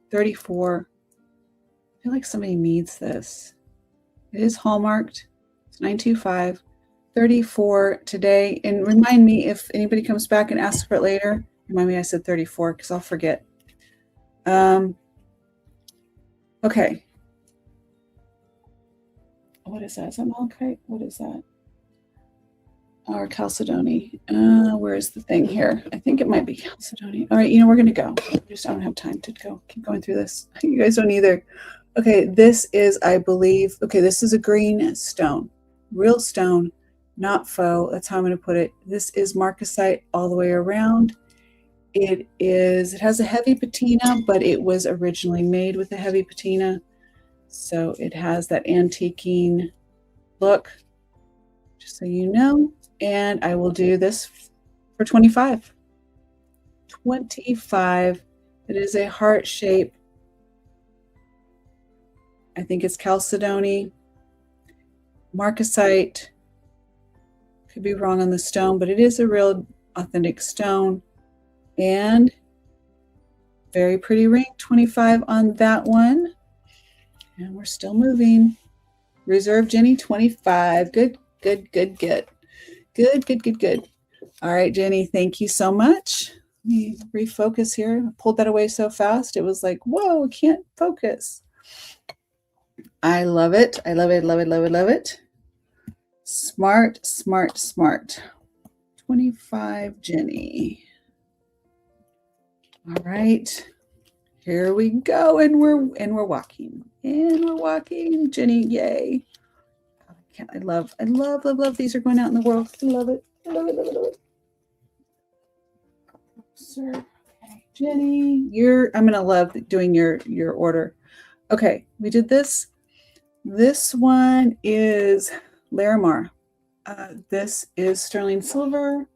34. I feel like somebody needs this. It is hallmarked. It's 925. 34 today. And remind me if anybody comes back and asks for it later. Remind me I said 34 because I'll forget. Okay. What is that? Is that malachite? What is that? Or chalcedony. Where is the thing here? I think it might be chalcedony. All right, we're going to go. I don't have time to keep going through this. You guys don't either. Okay, this is, I believe, this is a green stone. Real stone, not faux. That's how I'm going to put it. This is marcasite all the way around. It has a heavy patina, but it was originally made with a heavy patina. So it has that antiquing look, just so you know. And I will do this for 25. 25. It is a heart shape. I think it's chalcedony, marcasite. Could be wrong on the stone, but it is a real authentic stone. And very pretty ring, 25 on that one. And we're still moving. Reserve Jenny, 25. Good. All right, Jenny, thank you so much. Let me refocus here. I pulled that away so fast. It was like, whoa, I can't focus. I love it. I love it, love it, love it, love it. Smart. 25, Jenny. All right. Here we go. And we're walking. Jenny, yay. I love. These are going out in the world. I love it. Sir. Okay. Jenny, I'm gonna love doing your order. Okay, we did this. This one is Larimar. This is sterling silver.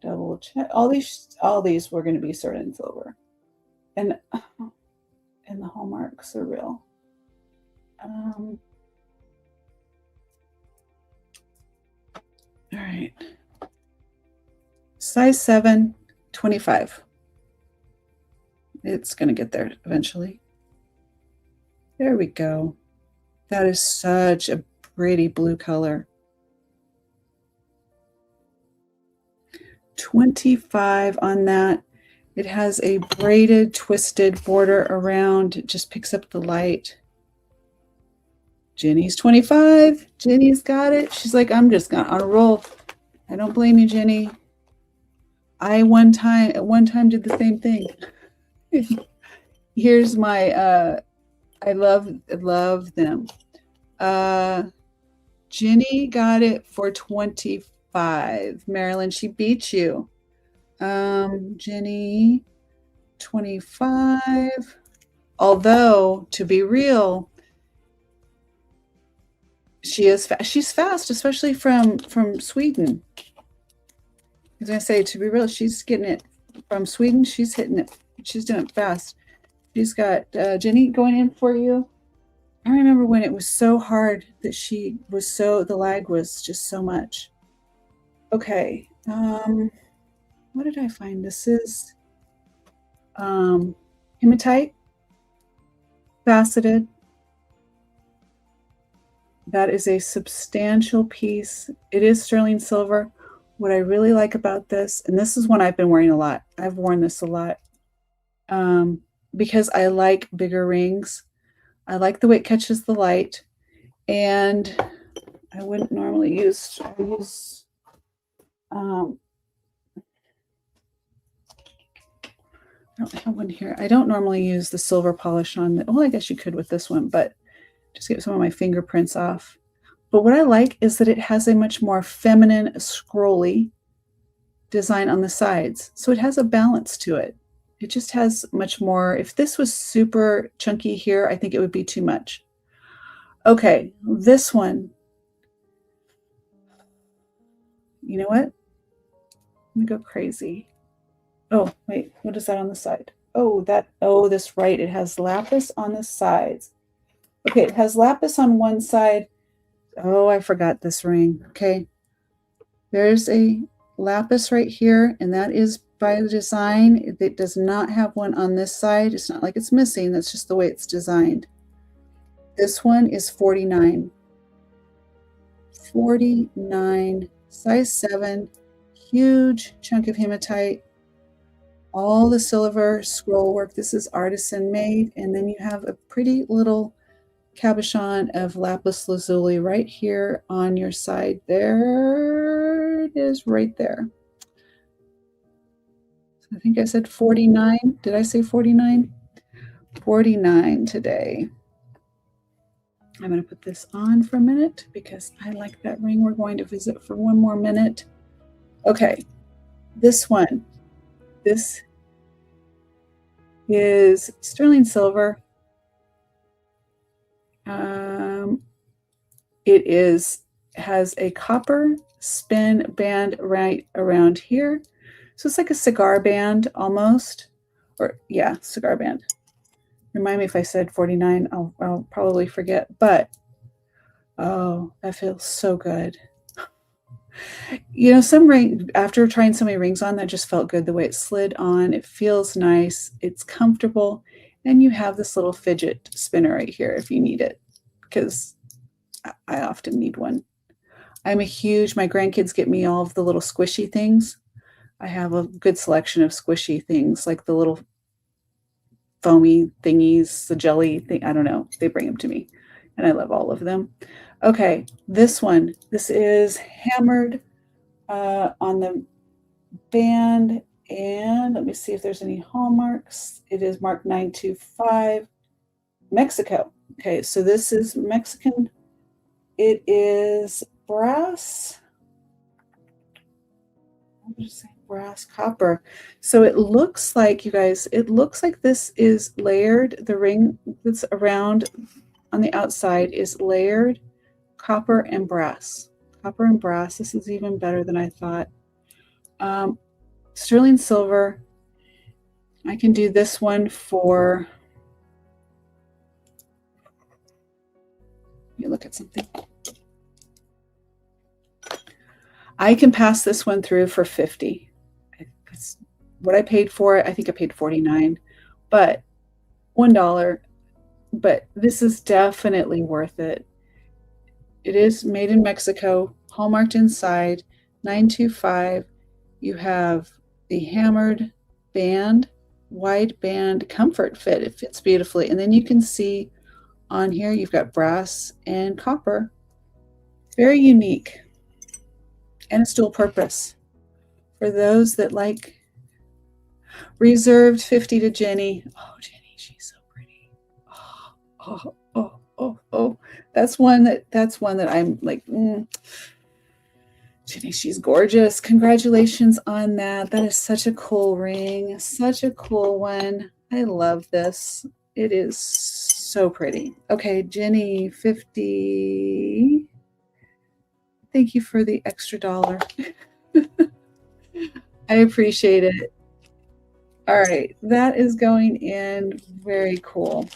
Double check. All these were going to be sterling silver, and the hallmarks are real. All right. Size 7, 25. It's going to get there eventually. There we go. That is such a pretty blue color. 25 on that. It has a braided, twisted border around. It just picks up the light. Jenny's 25. Jenny's got it. She's like, I'm just on a roll. I don't blame you, Jenny. I at one time did the same thing. Here's my I love them. Jenny got it for 25. Marilyn, she beat you. Jenny, 25. Although, to be real, She is she's fast, especially from Sweden. I was gonna say, to be real, she's getting it from Sweden. She's hitting it. She's doing it fast. She's got Jenny going in for you. I remember when it was so hard that she was so, the lag was just so much. Okay. What did I find? This is hematite, faceted. That is a substantial piece. It is sterling silver. What I really like about this, and this is one I've been wearing a lot. I've worn this a lot because I like bigger rings. I like the way it catches the light, and I wouldn't normally use, I use I don't have one here. I don't normally use the silver polish on the, well, I guess you could with this one, but just get some of my fingerprints off. But what I like is that it has a much more feminine, scrolly design on the sides. So it has a balance to it. It just has much more. If this was super chunky here, I think it would be too much. Okay, this one. You know what? Let me go crazy. Oh, wait, what is that on the side? Oh, that's right. It has lapis on the sides. Okay, it has lapis on one side. Oh, I forgot this ring. Okay. There's a lapis right here, and that is by design. It does not have one on this side. It's not like it's missing. That's just the way it's designed. This one is 49. 49, size 7, huge chunk of hematite. All the silver scroll work. This is artisan made, and then you have a pretty little cabochon of lapis lazuli right here on your side. There it is, right there. So I think I said 49. Did I say 49? 49 today. I'm going to put this on for a minute because I like that ring. We're going to visit for one more minute. Okay, this one. This is sterling silver. It has a copper spin band right around here. So it's like a cigar band almost. Or yeah, cigar band. Remind me if I said 49, I'll probably forget. But oh, that feels so good. You know, some ring, after trying so many rings on, that just felt good the way it slid on. It feels nice, it's comfortable, and you have this little fidget spinner right here if you need it, because I often need one. My grandkids get me all of the little squishy things. I have a good selection of squishy things, like the little foamy thingies, the jelly thing, I don't know, they bring them to me, and I love all of them. Okay, this one, this is hammered on the band, and let me see if there's any hallmarks. It is marked 925, Mexico. Okay, so this is Mexican. It is brass. I'm just saying brass copper. So it looks like, you guys, it looks like this is layered. The ring that's around on the outside is layered copper and brass. Copper and brass. This is even better than I thought. Sterling silver. I can do this one for, let me look at something. I can pass this one through for 50. That's what I paid for it. I think I paid 49, but $1. But this is definitely worth it. It is made in Mexico, hallmarked inside, 925. You have the hammered band, wide band comfort fit. It fits beautifully. And then you can see on here, you've got brass and copper. Very unique. And it's dual purpose. For those that like, reserved 50 to Jenny. Oh, Jenny, she's so pretty. Oh. That's one that I'm like, Jenny, she's gorgeous. Congratulations on that. That is such a cool ring. Such a cool one. I love this. It is so pretty. Okay, Jenny, 50. Thank you for the extra $1. I appreciate it. All right, that is going in. Very cool.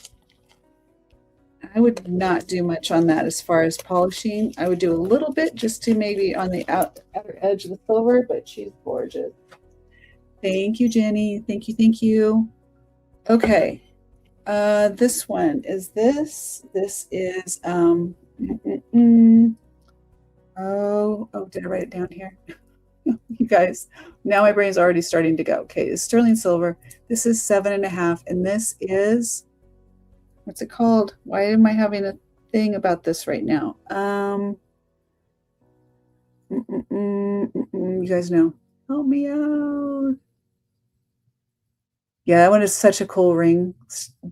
I would not do much on that as far as polishing. I would do a little bit just to maybe on the outer edge of the silver, but she's gorgeous. Thank you, Jenny. Thank you, thank you. Okay, this one is this. This is oh, did I write it down here? You guys, now my brain's already starting to go. Okay, it's sterling silver. This is 7.5, and this is, what's it called? Why am I having a thing about this right now? You guys know. Help me out. Yeah, that one is such a cool ring.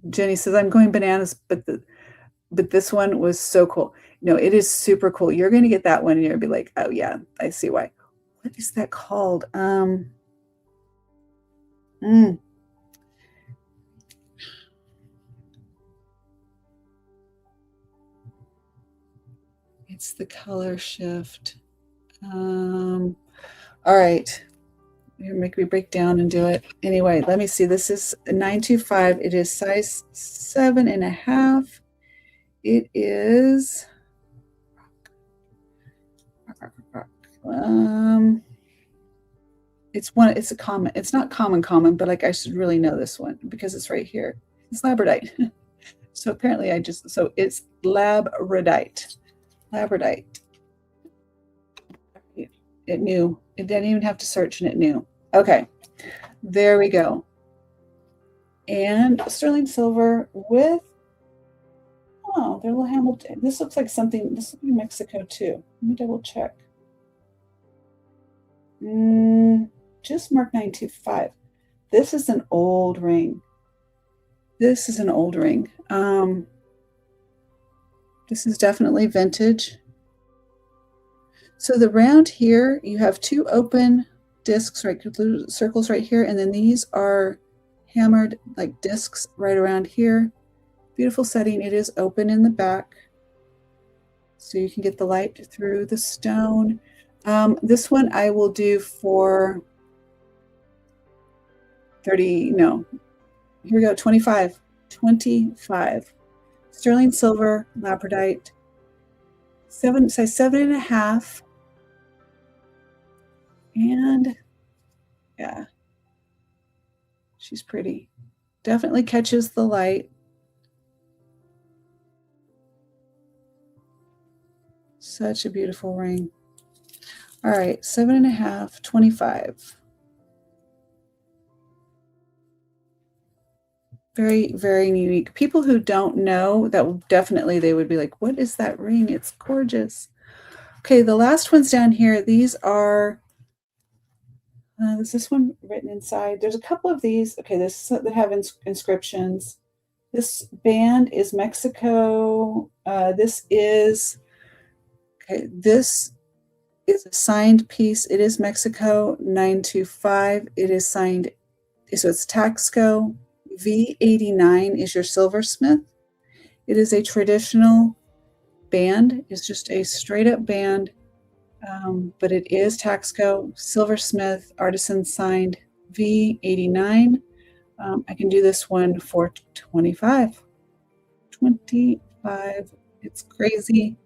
Jenny says, I'm going bananas, but this one was so cool. No, it is super cool. You're going to get that one and you're going to be like, oh yeah, I see why. What is that called? It's the color shift. All right. You make me break down and do it. Anyway, let me see. This is 925. It is size 7.5. It is it's a common, it's not common, but like I should really know this one because it's right here. It's labradite. So apparently so it's labradite. It knew. It didn't even have to search and it knew. Okay, there we go. And sterling silver with, oh, they're a little hammered. This looks like something, this will be Mexico too. Let me double check. Just mark 925. This is an old ring. This is definitely vintage. So the round here, you have two open discs, right, circles right here, and then these are hammered like discs right around here. Beautiful setting. It is open in the back, so you can get the light through the stone. This one I will do for 30, no, here we go, 25. Sterling silver, labradite, size 7.5. And yeah, she's pretty. Definitely catches the light. Such a beautiful ring. All right, 7.5, 25. Very, very unique. People who don't know, that will definitely, they would be like, what is that ring? It's gorgeous. Okay, the last ones down here, these are, is this one written inside? There's a couple of these. Okay, this that have inscriptions. This band is Mexico. This is a signed piece. It is Mexico 925. It is signed, so it's Taxco. V89 is your silversmith. It is a traditional band. It's just a straight up band, but it is Taxco, silversmith, artisan signed, V89. I can do this one for 25. 25. It's crazy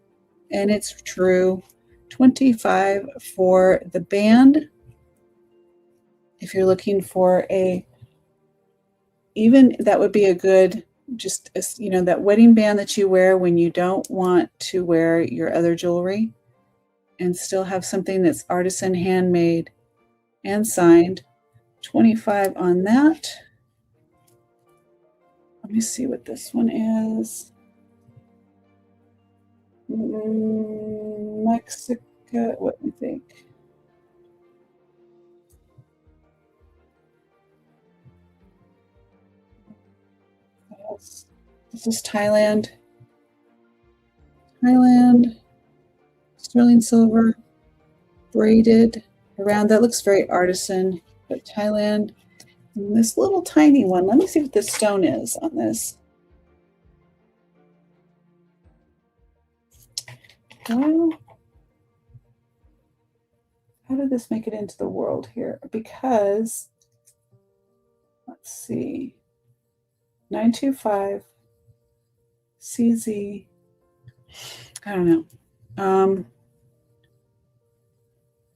and it's true. 25 for the band. If you're looking for even that would be a good, just, you know, that wedding band that you wear when you don't want to wear your other jewelry and still have something that's artisan, handmade, and signed. 25 on that. Let me see what this one is. Mexico, what do you think? This is Thailand. Sterling silver, braided around. That looks very artisan, but Thailand. And this little tiny one. Let me see what the stone is on this. Well, how did this make it into the world here? Because, let's see, 925 CZ, I don't know.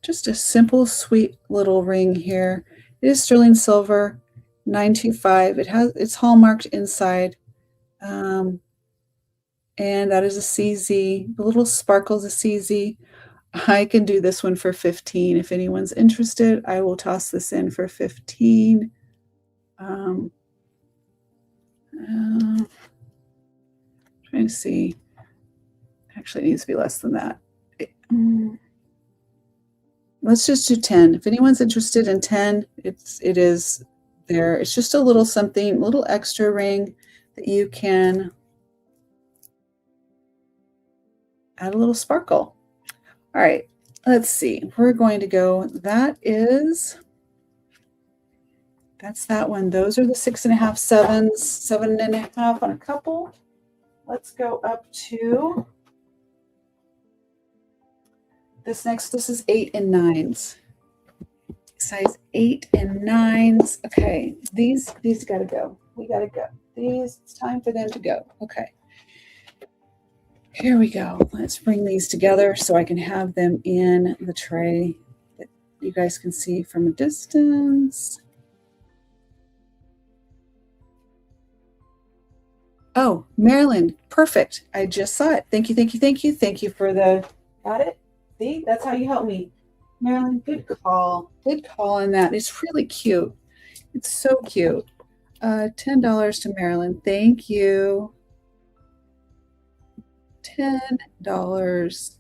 Just a simple, sweet little ring here. It is sterling silver, 925. It's hallmarked inside. And that is a CZ. The little sparkles a CZ. I can do this one for 15. If anyone's interested, I will toss this in for 15. Trying to see. Actually, it needs to be less than that. Let's just do 10. If anyone's interested in 10, it is there. It's just a little something, little extra ring that you can add a little sparkle. All right, let's see. We're going to go, that's that one. Those are the 6.5, 7s, 7.5 on a couple. Let's go up to this next. This is 8 and 9s. Size 8 and 9s. Okay, these gotta go. We gotta go. These, it's time for them to go. Okay. Here we go. Let's bring these together so I can have them in the tray that you guys can see from a distance. Oh, Marilyn, perfect. I just saw it. Thank you, thank you, thank you. Thank you for the, got it? See, that's how you help me. Marilyn, good call. Good call on that. It's really cute. It's so cute. $10 to Marilyn. Thank you. $10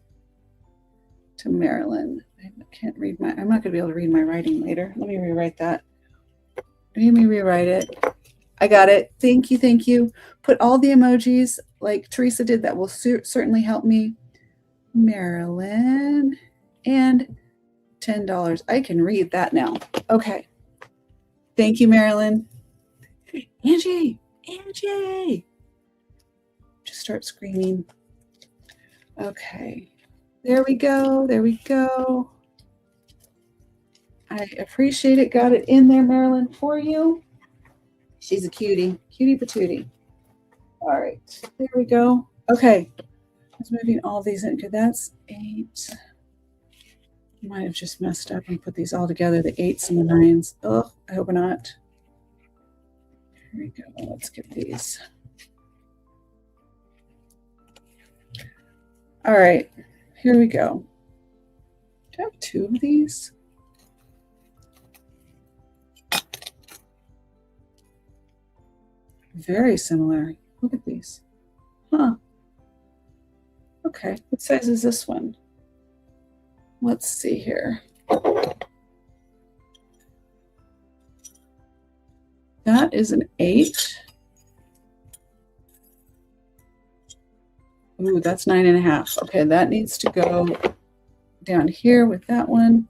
to Marilyn. I can't read I'm not going to be able to read my writing later. Let me rewrite that. Let me rewrite it. I got it. Thank you. Thank you. Put all the emojis like Teresa did. That will certainly help me. Marilyn and $10. I can read that now. Okay. Thank you, Marilyn. Angie. Just start screaming. Okay. There we go. There we go. I appreciate it. Got it in there, Marilyn, for you. She's a cutie. Cutie patootie. All right. There we go. Okay. Let's moving all these in. Okay, that's 8. Might have just messed up and put these all together, the 8s and the 9s. Oh, I hope not. Here we go. Let's get these. All right, here we go. Do I have 2 of these? Very similar. Look at these. Huh. Okay, what size is this one? Let's see here. That is an 8. Ooh, that's 9.5. Okay, that needs to go down here with that one.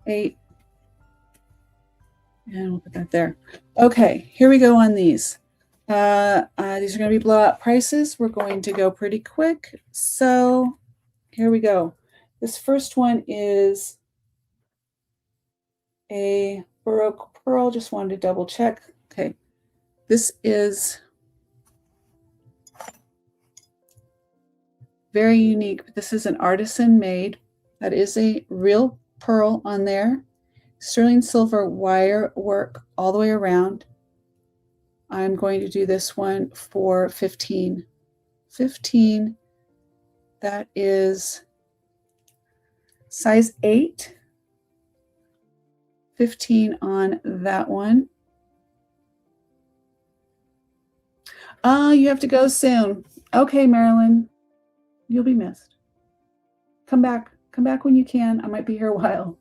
8. And we'll put that there. Okay, here we go on these. These are going to be blowout prices. We're going to go pretty quick. So here we go. This first one is a Baroque pearl. Just wanted to double check. Okay, this is very unique. This is an artisan made. That is a real pearl on there. Sterling silver wire work all the way around. I'm going to do this one for 15. 15. That is size 8. 15 on that one. You have to go soon. Okay, Marilyn. You'll be missed. Come back. Come back when you can. I might be here a while.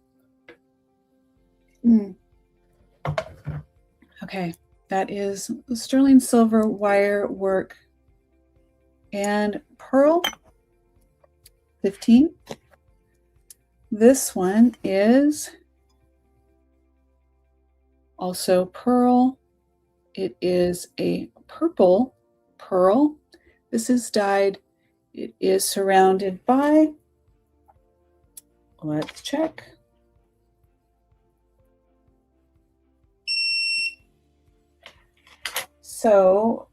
Okay, that is sterling silver wire work and pearl. 15. This one is also pearl. It is a purple pearl. This is dyed. It is surrounded by, let's check. So,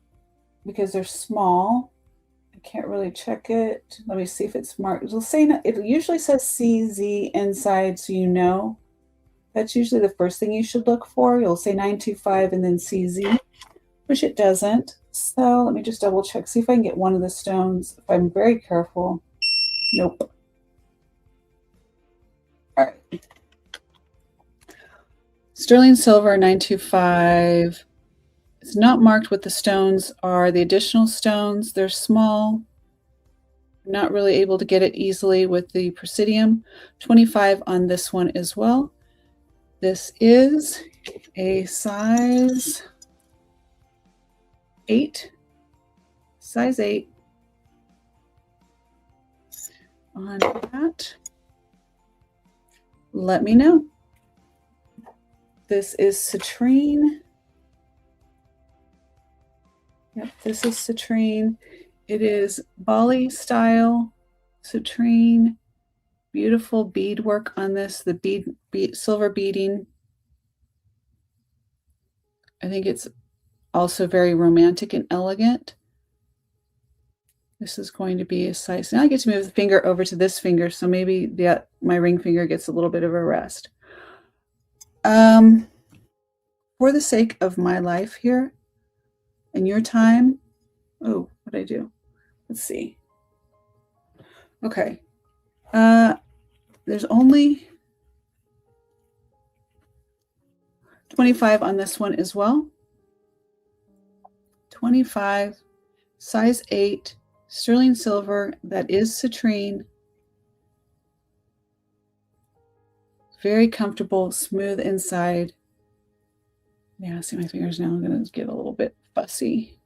because they're small, I can't really check it. Let me see if it's marked. It'll say, it usually says CZ inside, so you know. That's usually the first thing you should look for. You'll say 925 and then CZ, which it doesn't. So let me just double check, see if I can get one of the stones. If I'm very careful. Nope. All right. Sterling silver 925. It's not marked what the stones are. The additional stones, they're small. I'm not really able to get it easily with the Presidium. 25 on this one as well. This is a size 8. Size 8 on that. Let me know. This is citrine. Yep, this is citrine. It is Bali style citrine. Beautiful beadwork on this, the silver beading. I think it's also very romantic and elegant. This is going to be a size. Now I get to move the finger over to this finger, so maybe my ring finger gets a little bit of a rest. For the sake of my life here and your time, oh, what did I do? Let's see. Okay. There's only 25 on this one as well. 25, size 8, sterling silver, that is citrine. Very comfortable, smooth inside. Yeah, see my fingers now. I'm going to get a little bit fussy.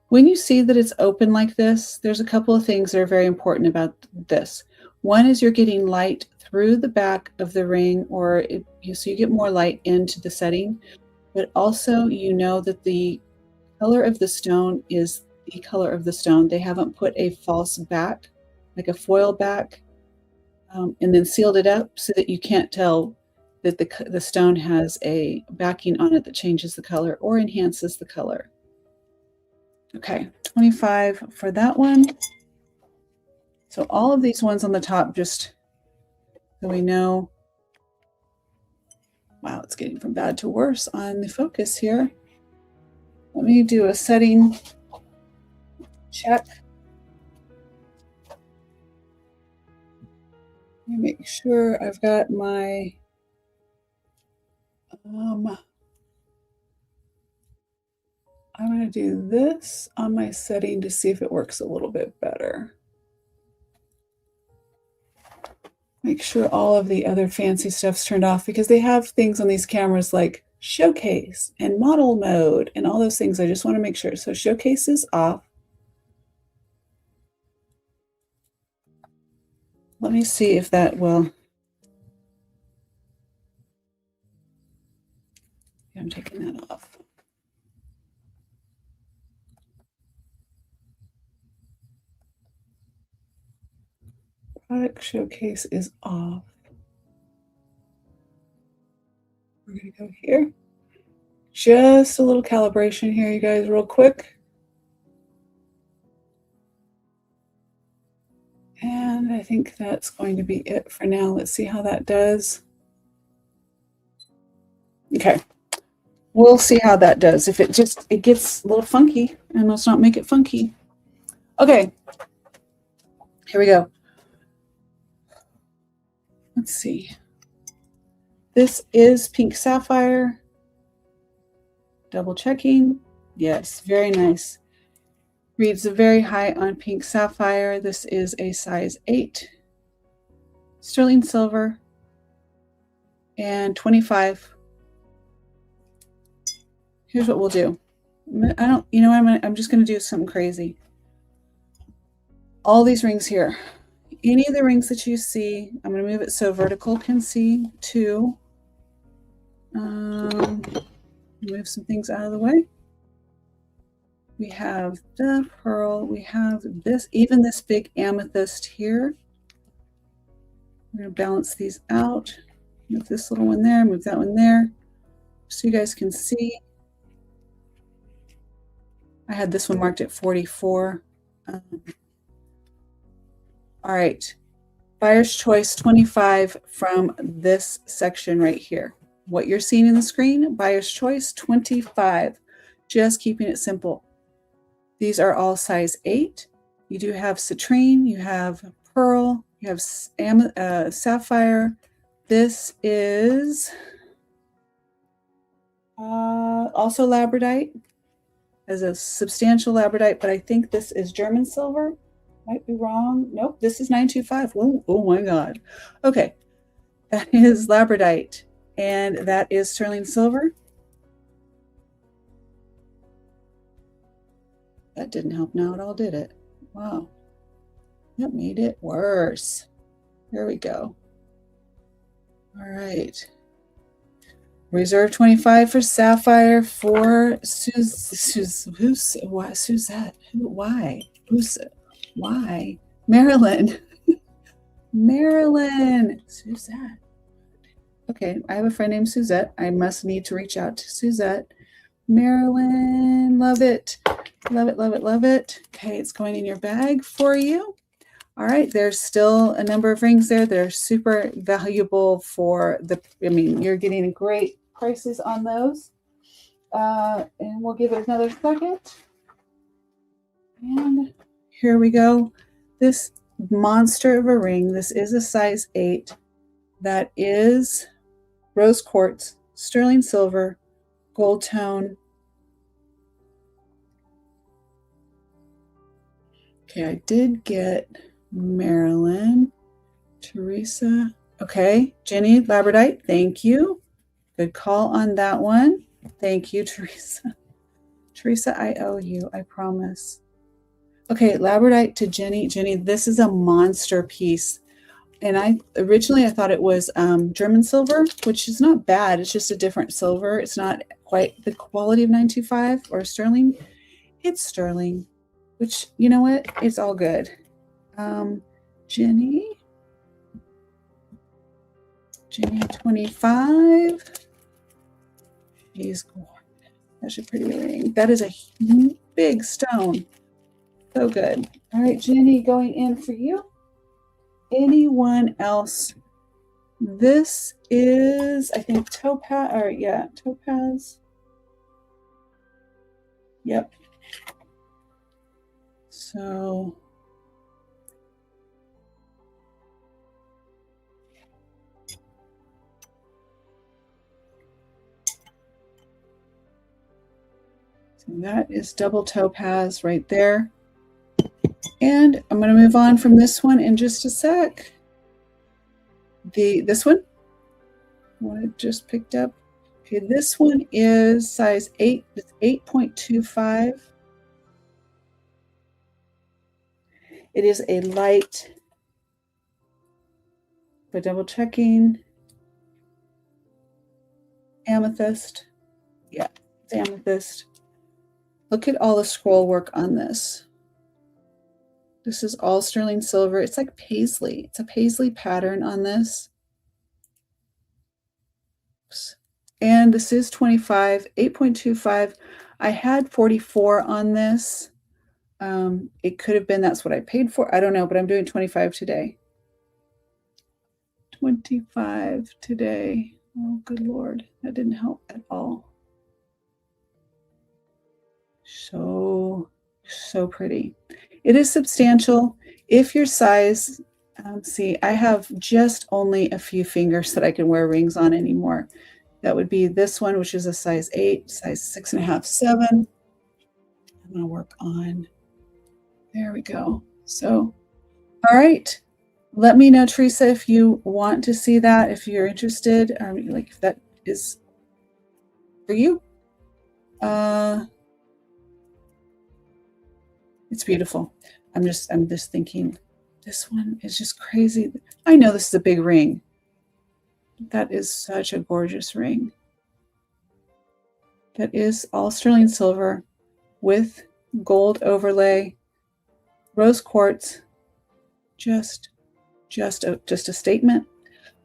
When you see that it's open like this, there's a couple of things that are very important about this. One is you're getting light through the back of the ring, so you get more light into the setting, but also you know that the color of the stone is the color of the stone. They haven't put a false back, like a foil back, and then sealed it up so that you can't tell that the stone has a backing on it that changes the color or enhances the color. Okay, 25 for that one. So all of these ones on the top, just so we know. Wow, it's getting from bad to worse on the focus here. Let me do a setting check. Let me make sure I've got my I'm going to do this on my setting to see if it works a little bit better. Make sure all of the other fancy stuff's turned off, because they have things on these cameras like showcase and model mode and all those things. I just want to make sure. So showcase is off. Let me see if that will. I'm taking that off. Product showcase is off. We're going to go here. Just a little calibration here, you guys, real quick. And I think that's going to be it for now. Let's see how that does. Okay. We'll see how that does. If it gets a little funky, and let's not make it funky. Okay. Here we go. Let's see. This is pink sapphire. Double checking. Yes, very nice. Reads very high on pink sapphire. This is a size 8. Sterling silver. And 25. Here's what we'll do. I'm just going to do something crazy. All these rings here. Any of the rings that you see, I'm going to move it so vertical can see too. Move some things out of the way. We have the pearl. We have this, even this big amethyst here. We're going to balance these out. Move this little one there, move that one there, so you guys can see. I had this one marked at 44. All right. Buyer's choice 25 from this section right here. What you're seeing in the screen, buyer's choice 25. Just keeping it simple. These are all size 8. You do have citrine, you have pearl, you have sapphire. This is also labradite, as a substantial labradite, but I think this is German silver. Might be wrong. Nope, this is 925. Whoa, oh my God. Okay, that is labradite, and that is sterling silver. That didn't help now at all, did it? Wow, that made it worse. There we go. All right. Reserve 25 for sapphire for Suzette. Why? Why? Marilyn. Marilyn. Suzette. Okay, I have a friend named Suzette. I must need to reach out to Suzette. Marilyn, love it. Love it, love it, love it. Okay, it's going in your bag for you. All right, there's still a number of rings there. They're super valuable for you're getting great prices on those. And we'll give it another second. And here we go. This monster of a ring, this is a size 8. That is rose quartz, sterling silver, gold tone. Okay, I did get Marilyn, Teresa. Okay, Jenny, labradite, thank you. Good call on that one. Thank you, Teresa. Teresa, I owe you, I promise. Okay, labradite to Jenny. Jenny, this is a monster piece. And originally I thought it was German silver, which is not bad. It's just a different silver. It's not quite the quality of 925 or sterling. It's sterling, which, you know what? It's all good. Jenny 25. She's gorgeous. That's a pretty ring. That is a big stone. So good. All right, Jenny, going in for you. Anyone else? This is, I think, topaz. Yep. So that is double topaz right there. And I'm going to move on from this one in just a sec. This one, what I just picked up. Okay, this one is size 8. It's 8.25. It is a light, but double checking. Amethyst. Yeah, it's amethyst. Look at all the scroll work on this. This is all sterling silver. It's like paisley. It's a paisley pattern on this. Oops. And this is 25, 8.25. I had 44 on this. It could have been that's what I paid for. I don't know, but I'm doing 25 today. 25 today. Oh, good Lord. That didn't help at all. So pretty. It is substantial. If your size, see, I have just only a few fingers that I can wear rings on anymore. That would be this one, which is a size 8, size 6.5, 7. I'm going to work on, there we go. So, all right. Let me know, Teresa, if you want to see that, if you're interested, like if that is for you. It's beautiful. I'm just thinking, this one is just crazy. I know this is a big ring. That is such a gorgeous ring. That is all sterling silver with gold overlay, rose quartz. Just a statement.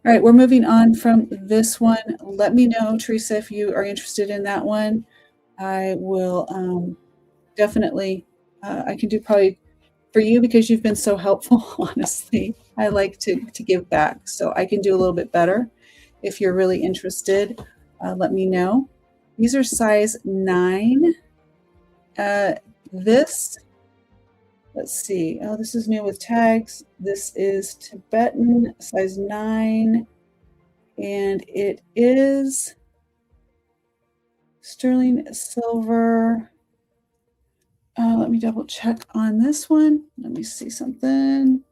All right, we're moving on from this one. Let me know, Teresa, if you are interested in that one. I will definitely, I can do probably for you because you've been so helpful, honestly. I like to give back, so I can do a little bit better. If you're really interested, let me know. These are size 9. This, let's see. Oh, this is new with tags. This is Tibetan, size 9, and it is sterling silver. Let me double check on this one. Let me see something.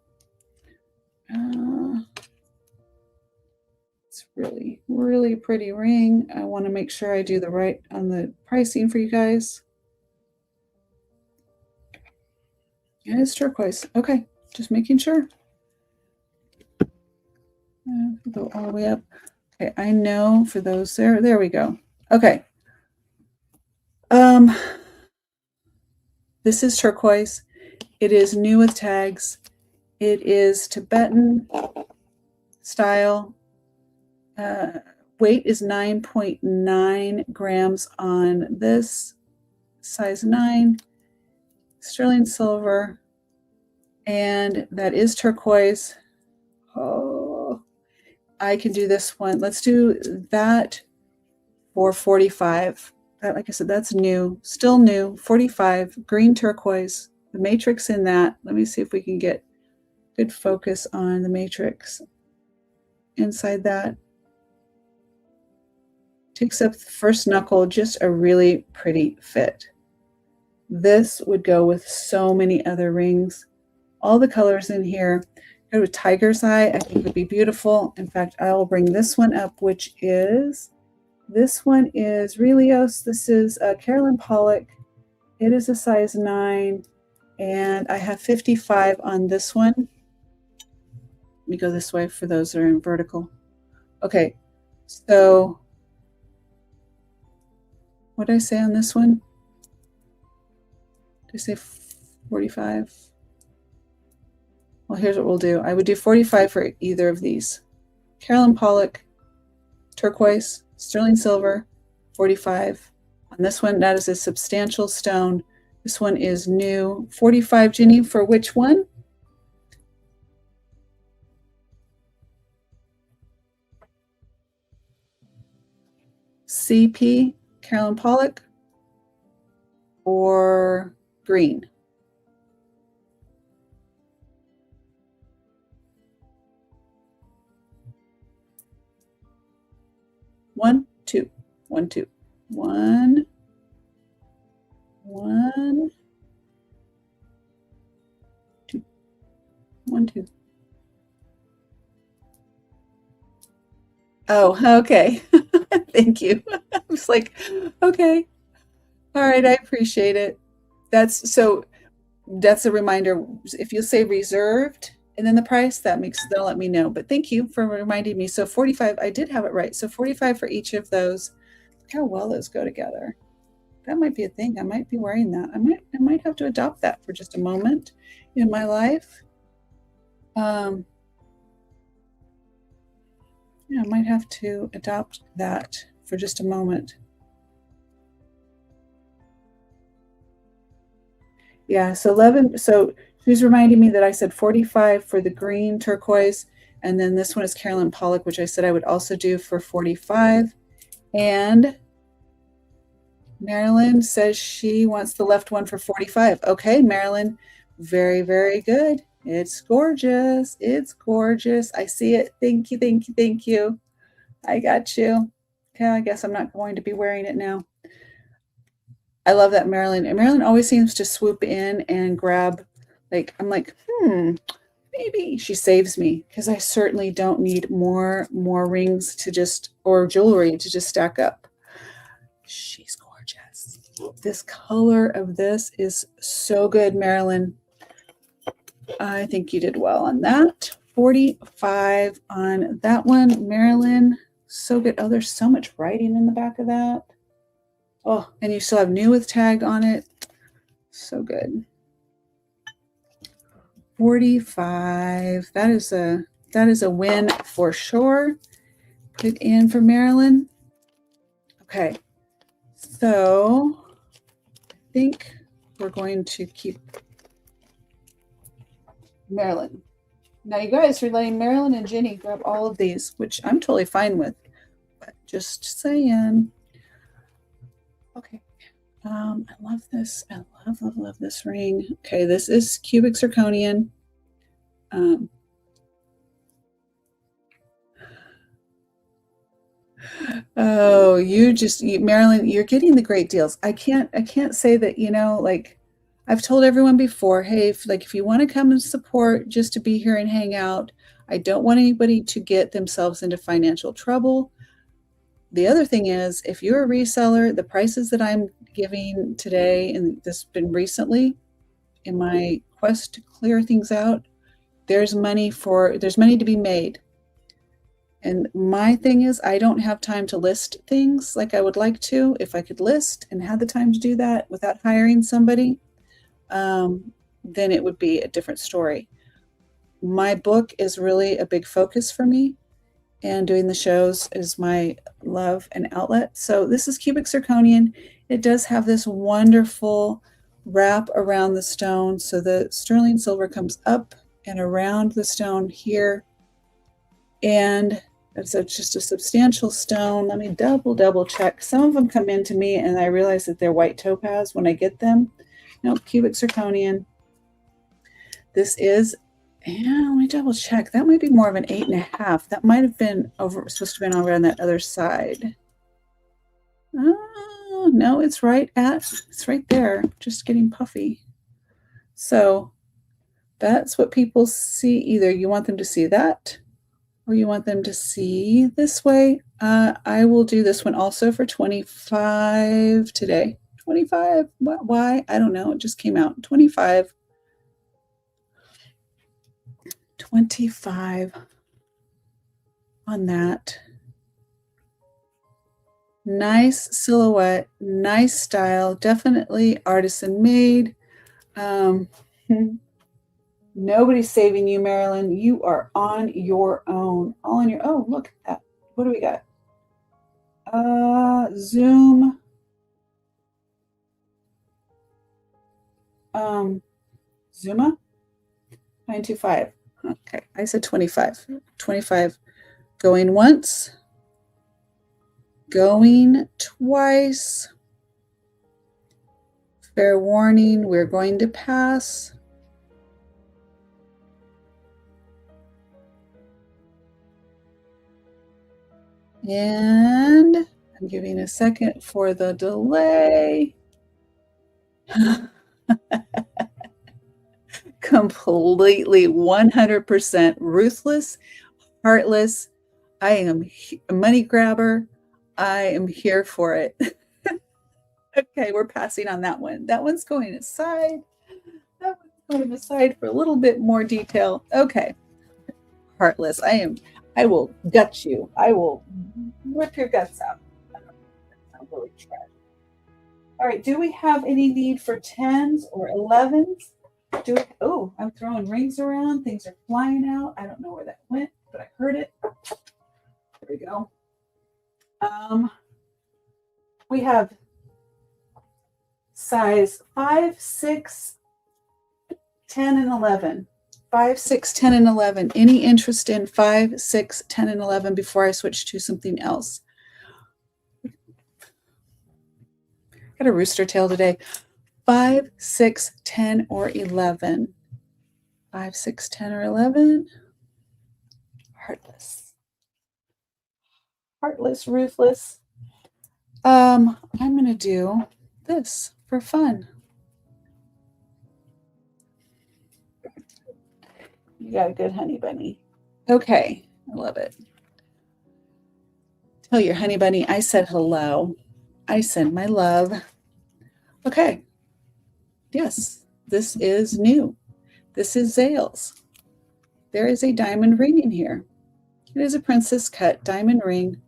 It's really, really pretty ring. I want to make sure I do the right on the pricing for you guys. And it's turquoise. Okay, just making sure. Go all the way up. Okay, I know for those there we go. Okay. This is turquoise. It is new with tags. It is Tibetan style. Weight is 9.9 grams on this, size 9, sterling silver, and that is turquoise. Oh, I can do this one. Let's do that for 45. Like I said, that's new, still new, 45, green turquoise, the matrix in that. Let me see if we can get good focus on the matrix inside that. Takes up the first knuckle, just a really pretty fit. This would go with so many other rings. All the colors in here. Go to tiger's eye, I think would be beautiful. In fact, I will bring this one up, which is, this one is Relios. This is Carolyn Pollock. It is a size 9, and I have 55 on this one. Let me go this way for those that are in vertical. Okay, so what did I say on this one? Did I say 45? Well, here's what we'll do. I would do 45 for either of these. Carolyn Pollock, turquoise, sterling silver, 45. On this one, that is a substantial stone. This one is new. 45, Ginny, for which one? CP, Carolyn Pollock, or green? One, two, one, two, one, two, one, two. Oh, okay. Thank you. I was like, okay. All right, I appreciate it. That's a reminder. If you say reserved and then the price, they'll let me know. But thank you for reminding me. So 45, I did have it right. So 45 for each of those. Look how well those go together. That might be a thing. I might be wearing that. I might have to adopt that for just a moment in my life. Yeah, I might have to adopt that for just a moment. Yeah, so 11, so she's reminding me that I said 45 for the green turquoise, and then this one is Carolyn Pollock, which I said I would also do for 45. And Marilyn says she wants the left one for 45. Okay, Marilyn, very, very good. It's gorgeous. It's gorgeous. I see it. Thank you, thank you, thank you. I got you. Okay, I guess I'm not going to be wearing it now. I love that Marilyn. And Marilyn always seems to swoop in and grab, like, I'm like, maybe she saves me because I certainly don't need more rings to just, or jewelry to just stack up. She's gorgeous. This color of this is so good, Marilyn. I think you did well on that. 45 on that one, Marilyn. So good. Oh, there's so much writing in the back of that. Oh, and you still have new with tag on it. So good. 45. That is a win for sure. Put in for Marilyn. Okay. So I think we're going to keep Marilyn. Now you guys are letting Marilyn and Jenny grab all of these, which I'm totally fine with, but just saying. Okay. I love this. I love this ring. Okay, this is cubic zirconian. Oh, Marilyn, you're getting the great deals. I can't say that, like I've told everyone before, hey, if you want to come and support just to be here and hang out, I don't want anybody to get themselves into financial trouble. The other thing is, if you're a reseller, the prices that I'm giving today, and this has been recently in my quest to clear things out, there's money to be made. And my thing is, I don't have time to list things like I would like to. If I could list and had the time to do that without hiring somebody, then it would be a different story. My book is really a big focus for me, and doing the shows is my love and outlet. So this is cubic zirconian. It does have this wonderful wrap around the stone. So the sterling silver comes up and around the stone here. And it's just a substantial stone. Let me double check. Some of them come into me and I realize that they're white topaz when I get them. No, cubic zirconian. This is, and let me double check. That might be more of an 8.5. That might have been supposed to have been over on that other side. Oh, no, it's right there, just getting puffy. So that's what people see. Either you want them to see that, or you want them to see this way. I will do this one also for $25 today. $25, why? I don't know, it just came out. $25 on that. Nice silhouette, nice style, definitely artisan made. Nobody's saving you, Marilyn. You are on your own. All on your own. Oh, look at that. What do we got? Zoom. Zuma? 925. Okay, I said 25. 25. Going once. Going twice. Fair warning, we're going to pass. And I'm giving a second for the delay. Completely 100% ruthless, heartless. I am a money grabber. I am here for it. Okay, we're passing on that one. That one's going aside. That one's going aside for a little bit more detail. Okay. Heartless. I will gut you. I will rip your guts out. I'm really tragic. All right, do we have any need for 10s or 11s? Oh, I'm throwing rings around. Things are flying out. I don't know where that went, but I heard it. There we go. We have size 5, 6, 10, and 11. 5, 6, 10, and 11. Any interest in 5, 6, 10, and 11 before I switch to something else? Got a rooster tail today. 5, 6, 10, or 11. 5, 6, 10, or 11. Heartless. Heartless, ruthless. I'm going to do this for fun. You got a good honey bunny. Okay, I love it. Tell your honey bunny I said hello. I send my love. Okay. Yes, this is new. This is Zales. There is a diamond ring in here. It is a princess cut diamond ring.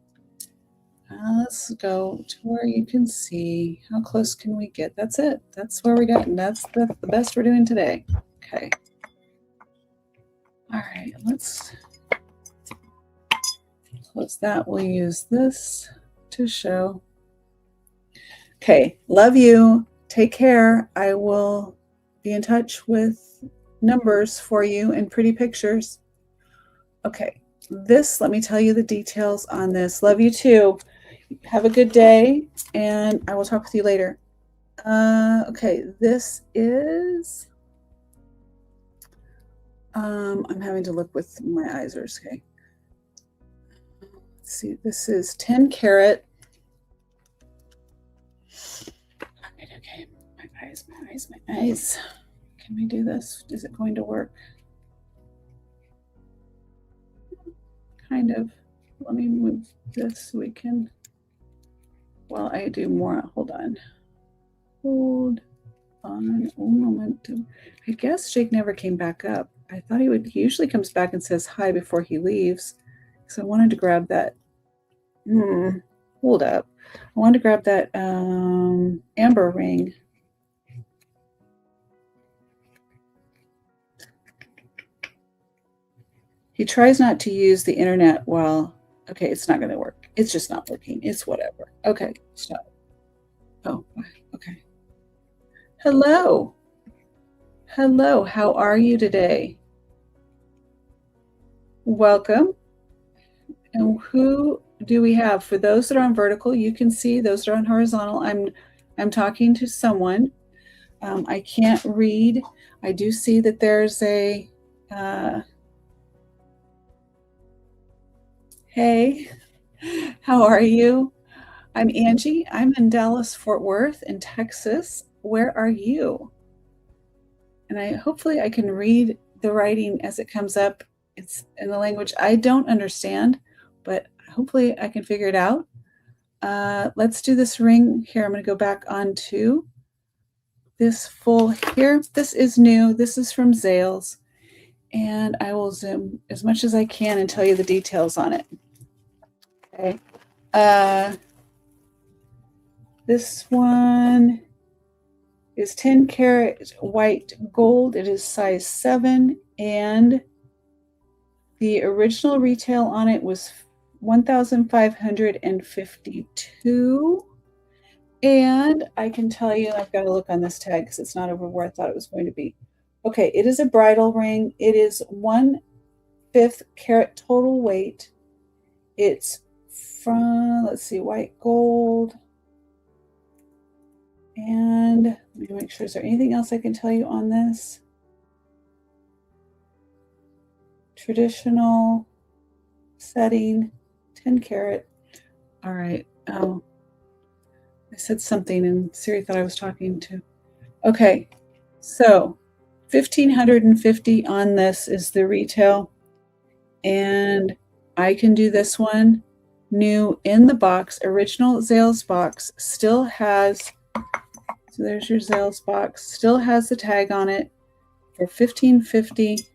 Let's go to where you can see. How close can we get? That's it. That's where we got, and that's the best we're doing today. Okay. All right, let's close that. We'll use this to show. Okay, love you. take care. I will be in touch with numbers for you and pretty pictures. Okay, let me tell you the details on this. Love you too. Have a good day, and I will talk with you later. Okay, this is, I'm having to look with my eyes, okay. Let's see, this is 10 karat. Okay, my eyes. Can we do this? Is it going to work? Kind of. Let me move this so we can, while I do more, hold on. Hold on a moment. I guess Jake never came back up. I thought he would. He usually comes back and says hi before he leaves. So I wanted to grab that. Hold up. I wanted to grab that amber ring. He tries not to use the internet while, okay, it's not going to work. It's just not working. It's whatever. Okay, stop. Oh, okay. Hello. Hello, how are you today? Welcome. And who do we have? For those that are on vertical, you can see. Those that are on horizontal, I'm talking to someone. I can't read. I do see that there's a hey, how are you? I'm Angie. I'm in Dallas, Fort Worth in Texas. Where are you? And hopefully I can read the writing as it comes up. It's in the language I don't understand, but hopefully I can figure it out. Let's do this ring here. I'm going to go back onto this full here. This is new. This is from Zales. And I will zoom as much as I can and tell you the details on it. Okay. This one is 10 karat white gold. It is size 7, and the original retail on it was $1,552. And I can tell you, I've got to look on this tag because it's not over where I thought it was going to be. Okay, it is a bridal ring. It is 1/5 carat total weight. It's from, let's see, white gold. And let me make sure, is there anything else I can tell you on this? Traditional setting, 10 karat. All right. Oh, I said something and Siri thought I was talking to. Okay, so 1,550 on this is the retail. And I can do this one new in the box. Original Zales box still has, so there's your Zales box, still has the tag on it for $1,550.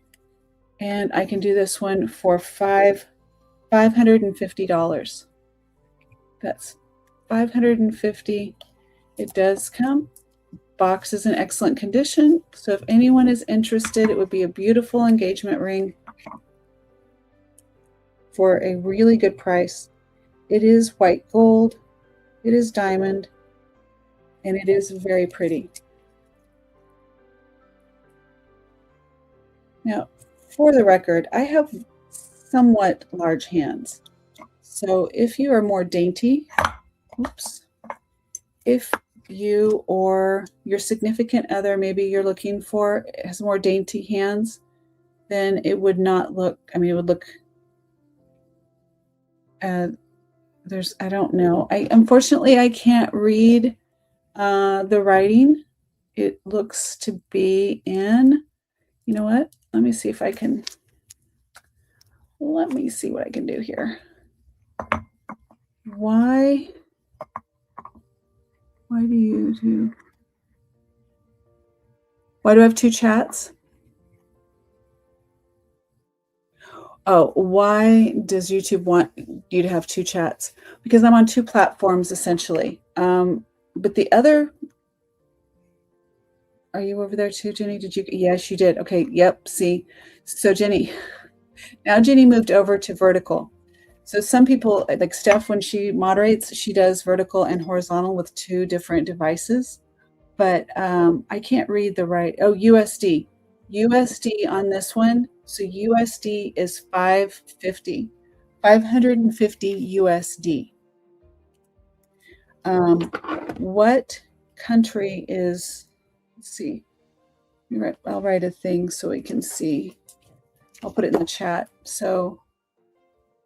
And I can do this one for $550. That's $550. It does come. Box is in excellent condition. So if anyone is interested, it would be a beautiful engagement ring for a really good price. It is white gold, it is diamond, and it is very pretty. Now, for the record, I have somewhat large hands. So if you are more dainty, if you or your significant other, maybe you're looking for, has more dainty hands, then it would not look, I mean, it would look, I don't know. Unfortunately, I can't read the writing. It looks to be in, you know what? Let me see if I can, let me see what I can do here. Why do I have 2 chats? Oh, why does YouTube want you to have 2 chats? Because I'm on 2 platforms essentially. But the other, are you over there too, Jenny? Did you? Yes, you did. Okay. Yep. See, so Jenny, now Jenny moved over to vertical. So some people, like Steph, when she moderates, she does vertical and horizontal with 2 different devices. but I can't read the right. Oh, USD. USD on this one. So USD is 550. 550 USD. What country is, let's see. I'll write a thing so we can see. I'll put it in the chat. So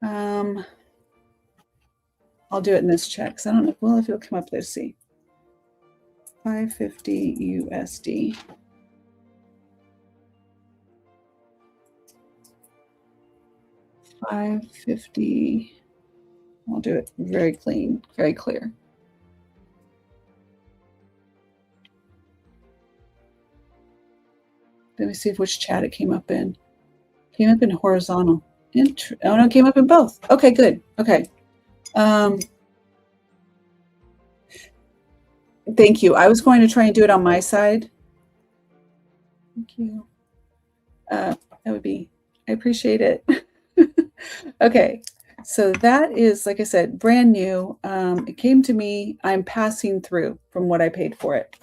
I'll do it in this chat because I don't know. Well, if it'll come up, let's see. 550 USD. $550. I'll do it very clean, very clear. Let me see which chat it came up in. Came up in horizontal. Oh no, it came up in both. Okay, good. Okay. Thank you. I was going to try and do it on my side. Thank you. That would be, I appreciate it. Okay. So that is, like I said, brand new. It came to me. I'm passing through from what I paid for it.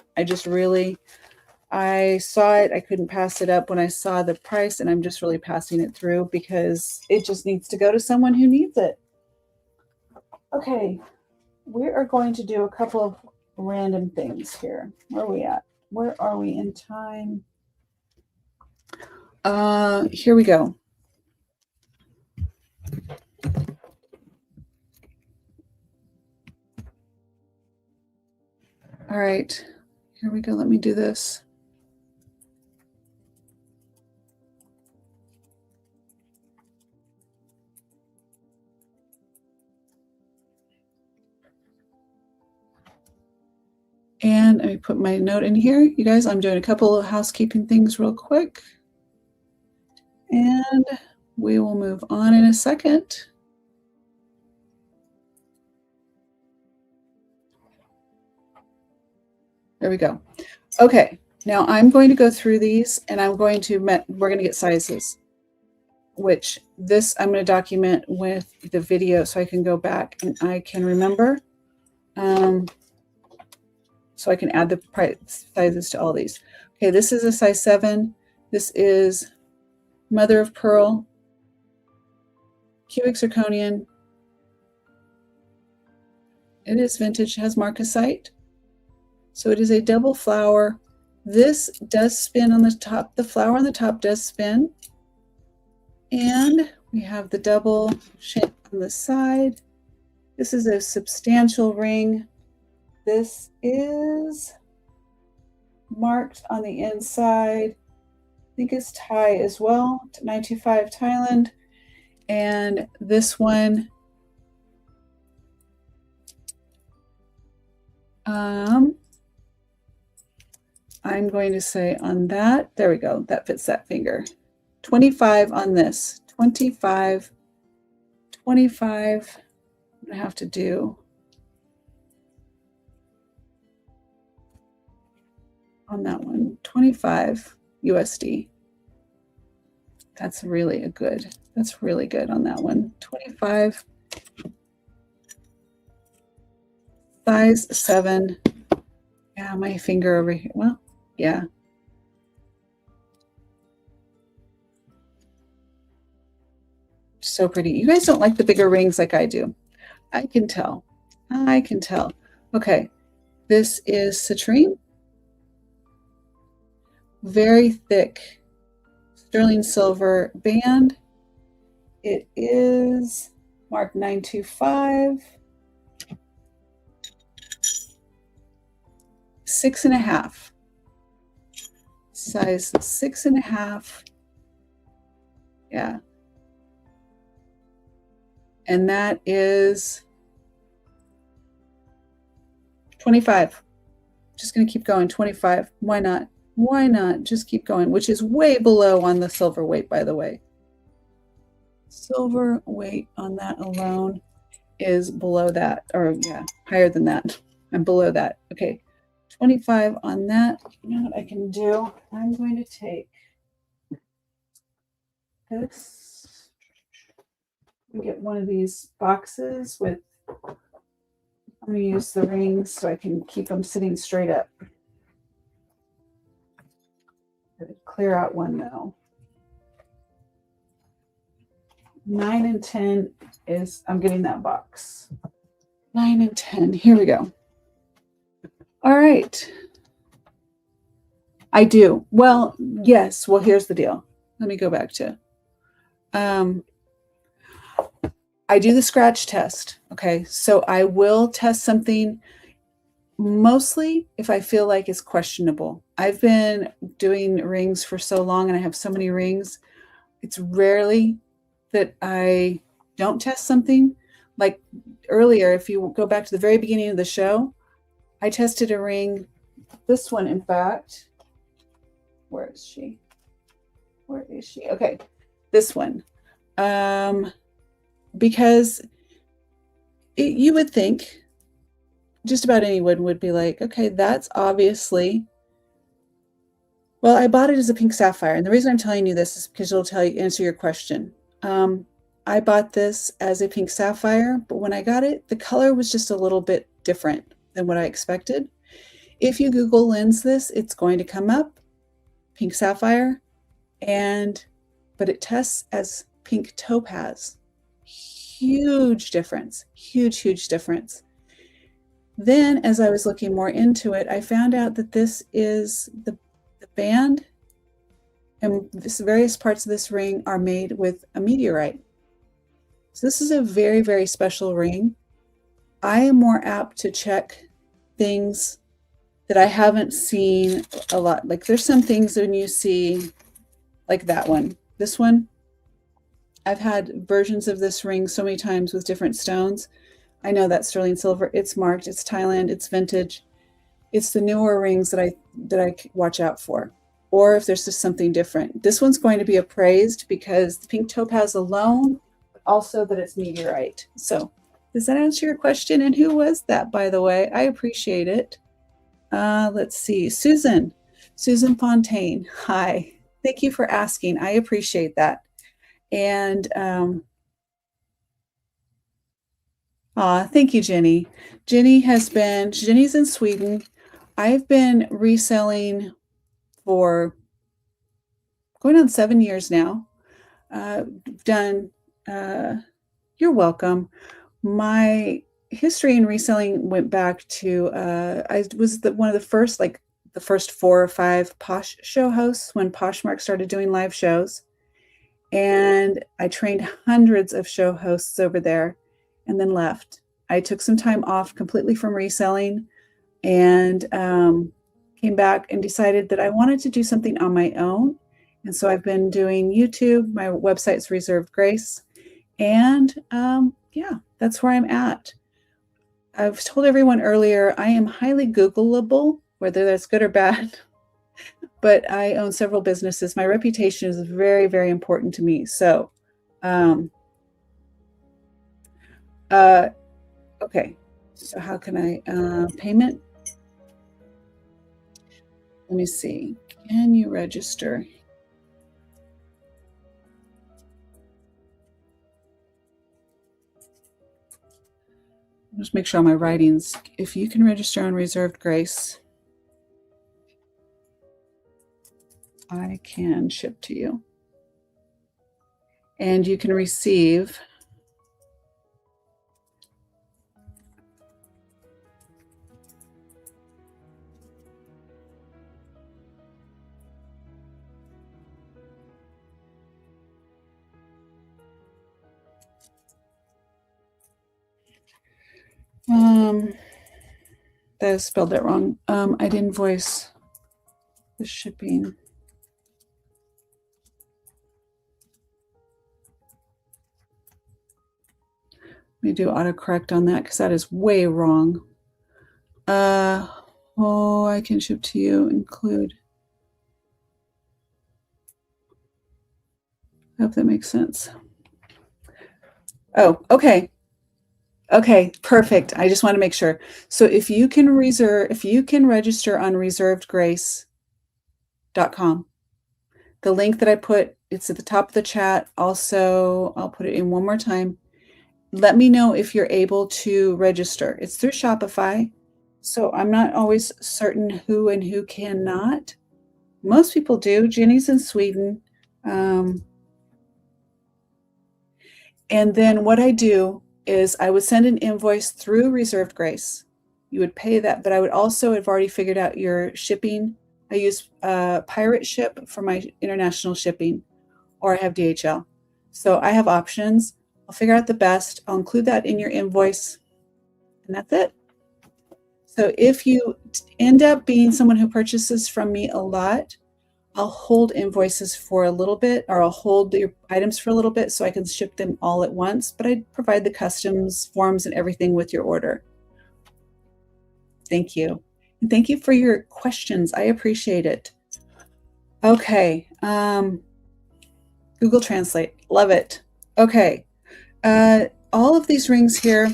I saw it. I couldn't pass it up when I saw the price, and I'm just really passing it through because it just needs to go to someone who needs it. Okay. We are going to do a couple of random things here. Where are we at? Where are we in time? Here we go. All right, here we go. Let me do this. And let me put my note in here. You guys, I'm doing a couple of housekeeping things real quick. And we will move on in a second. There we go. Okay, now I'm going to go through these and we're going to get sizes, which this I'm going to document with the video so I can go back and I can remember. So I can add the price sizes to all these. Okay, this is a size 7. This is mother of pearl, cubic zirconian. It is vintage, has marcasite. So it is a double flower. This does spin on the top. The flower on the top does spin. And we have the double shank on the side. This is a substantial ring. This is marked on the inside. I think it's Thai as well, 925 Thailand. And this one, I'm going to say on that, there we go, that fits that finger. 25 on this, 25. I'm gonna have to do on that one, 25 USD. That's really good on that one. 25, size 7. Yeah, my finger over here. Well, yeah. So pretty. You guys don't like the bigger rings like I do. I can tell. Okay, this is citrine. Very thick sterling silver band. It is marked 925. 6.5. Size 6.5. Yeah. And that is 25. Just going to keep going. 25. Why not? Why not? Just keep going, which is way below on the silver weight, by the way. Silver weight on that alone is below that, or yeah, higher than that. I'm below that. Okay. 25 on that. You know what I can do? I'm going to take this and get one of these boxes with, I'm going to use the rings so I can keep them sitting straight up. going to clear out one though. 9 and 10 is, I'm getting that box. 9 and 10, here we go. All right. I do. Well, yes. Well, here's the deal. Let me go back to, I do the scratch test. Okay. So I will test something mostly if I feel like it's questionable. I've been doing rings for so long and I have so many rings. It's rarely that I don't test something. Like earlier, if you go back to the very beginning of the show, I tested a ring, this one, in fact. Where is she? Where is she? Okay, this one. Because you would think, just about anyone would be like, okay, that's obviously, well, I bought it as a pink sapphire. And the reason I'm telling you this is because it'll answer your question. I bought this as a pink sapphire, but when I got it, the color was just a little bit different than what I expected. If you Google lens this, it's going to come up, pink sapphire, but it tests as pink topaz. Huge difference, huge difference. Then as I was looking more into it, I found out that this is the band and various parts of this ring are made with a meteorite. So this is a very special ring. I am more apt to check things that I haven't seen a lot. Like there's some things when you see, like that one, this one, I've had versions of this ring so many times with different stones. I know that's sterling silver, it's marked, it's Thailand, it's vintage. It's the newer rings that I watch out for. Or if there's just something different. This one's going to be appraised because the pink topaz alone, but also that it's meteorite. So does that answer your question? And who was that, by the way? I appreciate it. Let's see, Susan Fontaine. Hi, thank you for asking. I appreciate that. And thank you, Jenny. Jenny's in Sweden. I've been reselling for going on 7 years now. You're welcome. My history in reselling went back to, I was one of the first, like the first 4 or 5 Posh show hosts when Poshmark started doing live shows. And I trained hundreds of show hosts over there and then left. I took some time off completely from reselling and came back and decided that I wanted to do something on my own. And so I've been doing YouTube. My website's Reserved Grace. And yeah, that's where I'm at. I've told everyone earlier, I am highly Googleable, whether that's good or bad. But I own several businesses. My reputation is very important to me. So, okay. So how can I, payment? Let me see. Can you register? Just make sure on my writings, if you can register on Reserved Grace, I can ship to you. And you can receive that is spelled that wrong. I'd invoice the shipping. Let me do autocorrect on that because that is way wrong. Oh, I can ship to you, include. I hope that makes sense. Oh, okay. Okay, perfect. I just want to make sure. So if you can register on reservedgrace.com, the link that I put, it's at the top of the chat. Also, I'll put it in one more time. Let me know if you're able to register. It's through Shopify, so I'm not always certain who and who cannot. Most people do. Jenny's in Sweden. And then what I do is I would send an invoice through Reserved Grace. You would pay that, but I would also have already figured out your shipping. I use Pirate Ship for my international shipping, or I have DHL. So I have options. I'll figure out the best. I'll include that in your invoice, and that's it. So if you end up being someone who purchases from me a lot, I'll hold invoices for a little bit, or I'll hold your items for a little bit so I can ship them all at once, but I provide the customs forms and everything with your order. Thank you. And thank you for your questions. I appreciate it. Okay. Google Translate. Love it. Okay. All of these rings here,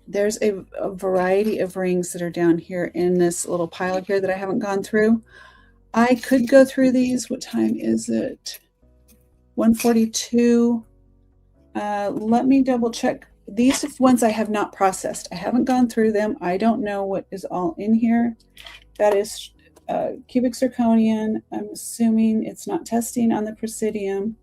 there's a variety of rings that are down here in this little pile here that I haven't gone through. I could go through these. What time is it? 1:42. Let me double check. These are ones I have not processed. I haven't gone through them. I don't know what is all in here. That is cubic zirconian. I'm assuming it's not testing on the Presidium.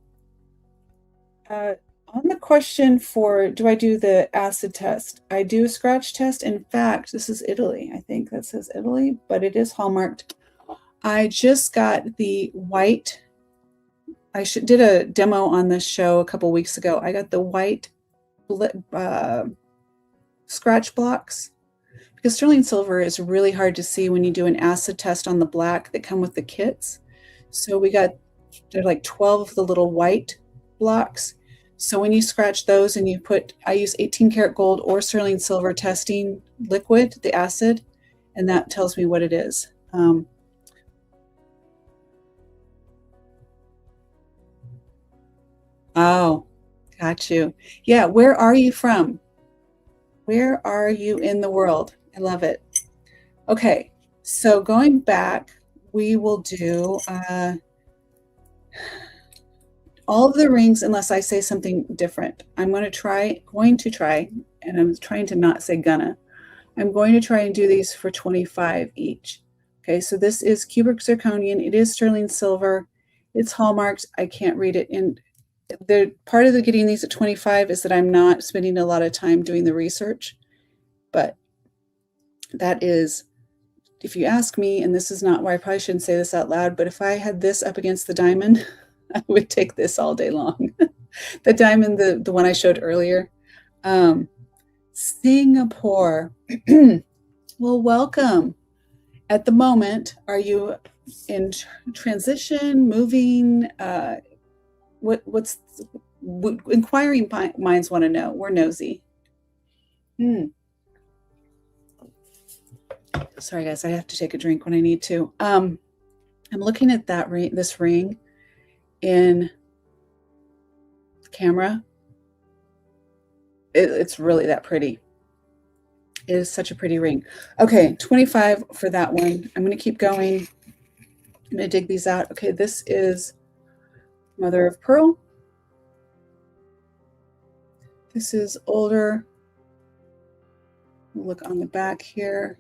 On the question for, do I do the acid test? I do a scratch test. In fact, this is Italy. I think that says Italy, but it is hallmarked. I just got the white. I did a demo on this show a couple weeks ago. I got the white scratch blocks because sterling silver is really hard to see when you do an acid test on the black that come with the kits. So there are like 12 of the little white blocks. So when you scratch those and I use 18 karat gold or sterling silver testing liquid, the acid, and that tells me what it is. Oh, got you. Yeah, where are you from? Where are you in the world? I love it. Okay, so going back, we will do all of the rings unless I say something different. I'm going to try, and I'm trying to not say gonna. I'm going to try and do these for 25 each. Okay, so this is cubic zirconian. It is sterling silver. It's hallmarked. I can't read it. And the part of getting these at 25 is that I'm not spending a lot of time doing the research. But that is, if you ask me, and this is not why I probably shouldn't say this out loud, but if I had this up against the diamond, I would take this all day long. The diamond, the one I showed earlier. Singapore. Well, welcome. At the moment, are you in transition, moving? What's inquiring minds want to know? We're nosy. Sorry, guys, I have to take a drink when I need to. I'm looking at this ring in camera. It's really that pretty. It is such a pretty ring. Okay, 25 for that one. I'm going to keep going. I'm going to dig these out. Okay, this is mother of pearl. This is older. Look on the back here.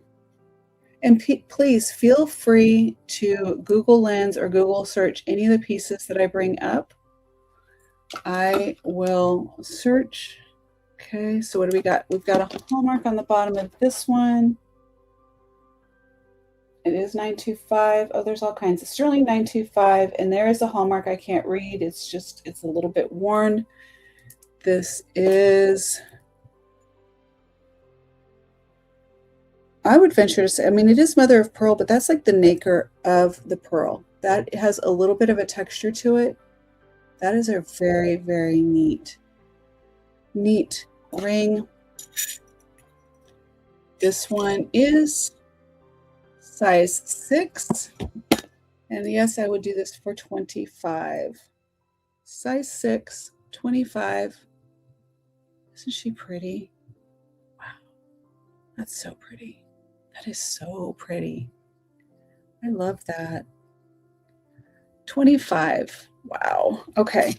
And please feel free to Google Lens or Google search any of the pieces that I bring up. I will search. Okay, so what do we got? We've got a hallmark on the bottom of this one. It is 925. Oh, there's all kinds of sterling 925. And there is a hallmark I can't read. It's a little bit worn. This is, I would venture to say, I mean, it is mother of pearl, but that's like the nacre of the pearl. That has a little bit of a texture to it. That is a very, very neat ring. This one is size 6. And yes, I would do this for 25. Size 6, 25. Isn't she pretty? Wow. That's so pretty. That is so pretty. I love that. 25. Wow. Okay.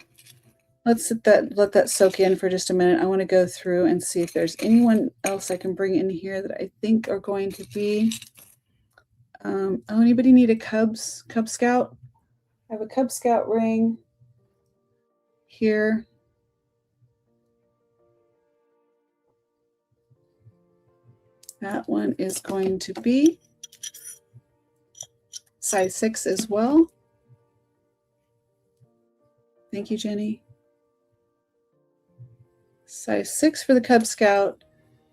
Let's let that soak in for just a minute. I want to go through and see if there's anyone else I can bring in here that I think are going to be Oh, anybody need a Cub Scout? I have a Cub Scout ring here. That one is going to be size 6 as well. Thank you, Jenny. Size 6 for the Cub Scout,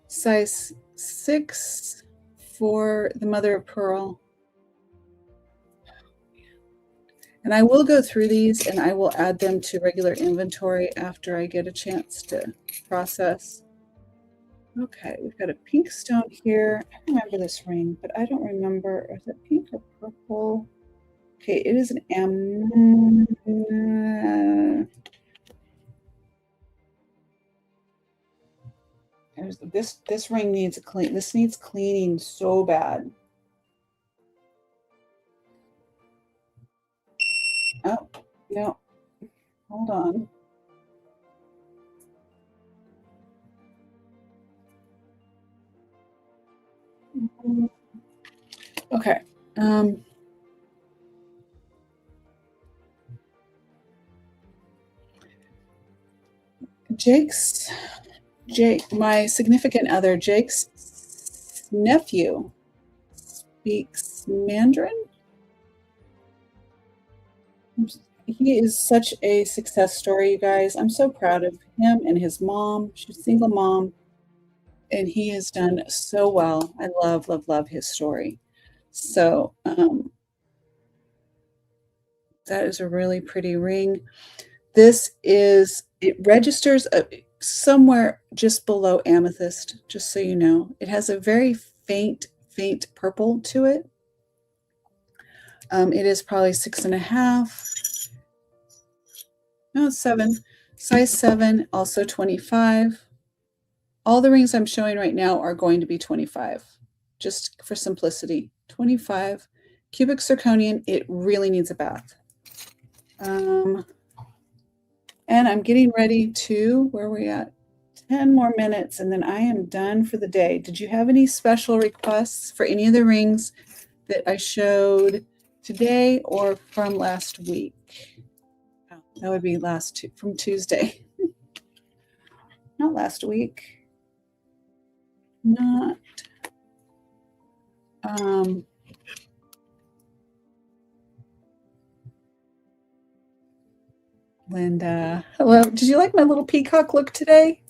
size 6 for the mother of pearl. And I will go through these and I will add them to regular inventory after I get a chance to process. Okay, we've got a pink stone here. I remember this ring, but I don't remember. Is it pink or purple? Okay, it is an M. This ring needs a clean. This needs cleaning so bad. Oh, no. Hold on. Okay. Jake, my significant other, Jake's nephew, speaks Mandarin. He is such a success story, you guys. I'm so proud of him and his mom. She's a single mom, and he has done so well. I love, love, love his story. So that is a really pretty ring. It registers somewhere just below amethyst, just so you know. It has a very faint purple to it. It is probably 6.5. No, 7. Size 7, also 25. All the rings I'm showing right now are going to be 25, just for simplicity. 25. Cubic zirconium, it really needs a bath. And I'm getting ready to, where are we at? 10 more minutes, and then I am done for the day. Did you have any special requests for any of the rings that I showed today or from last week? Oh, that would be from Tuesday. Not last week. Not. Linda, hello. Did you like my little peacock look today?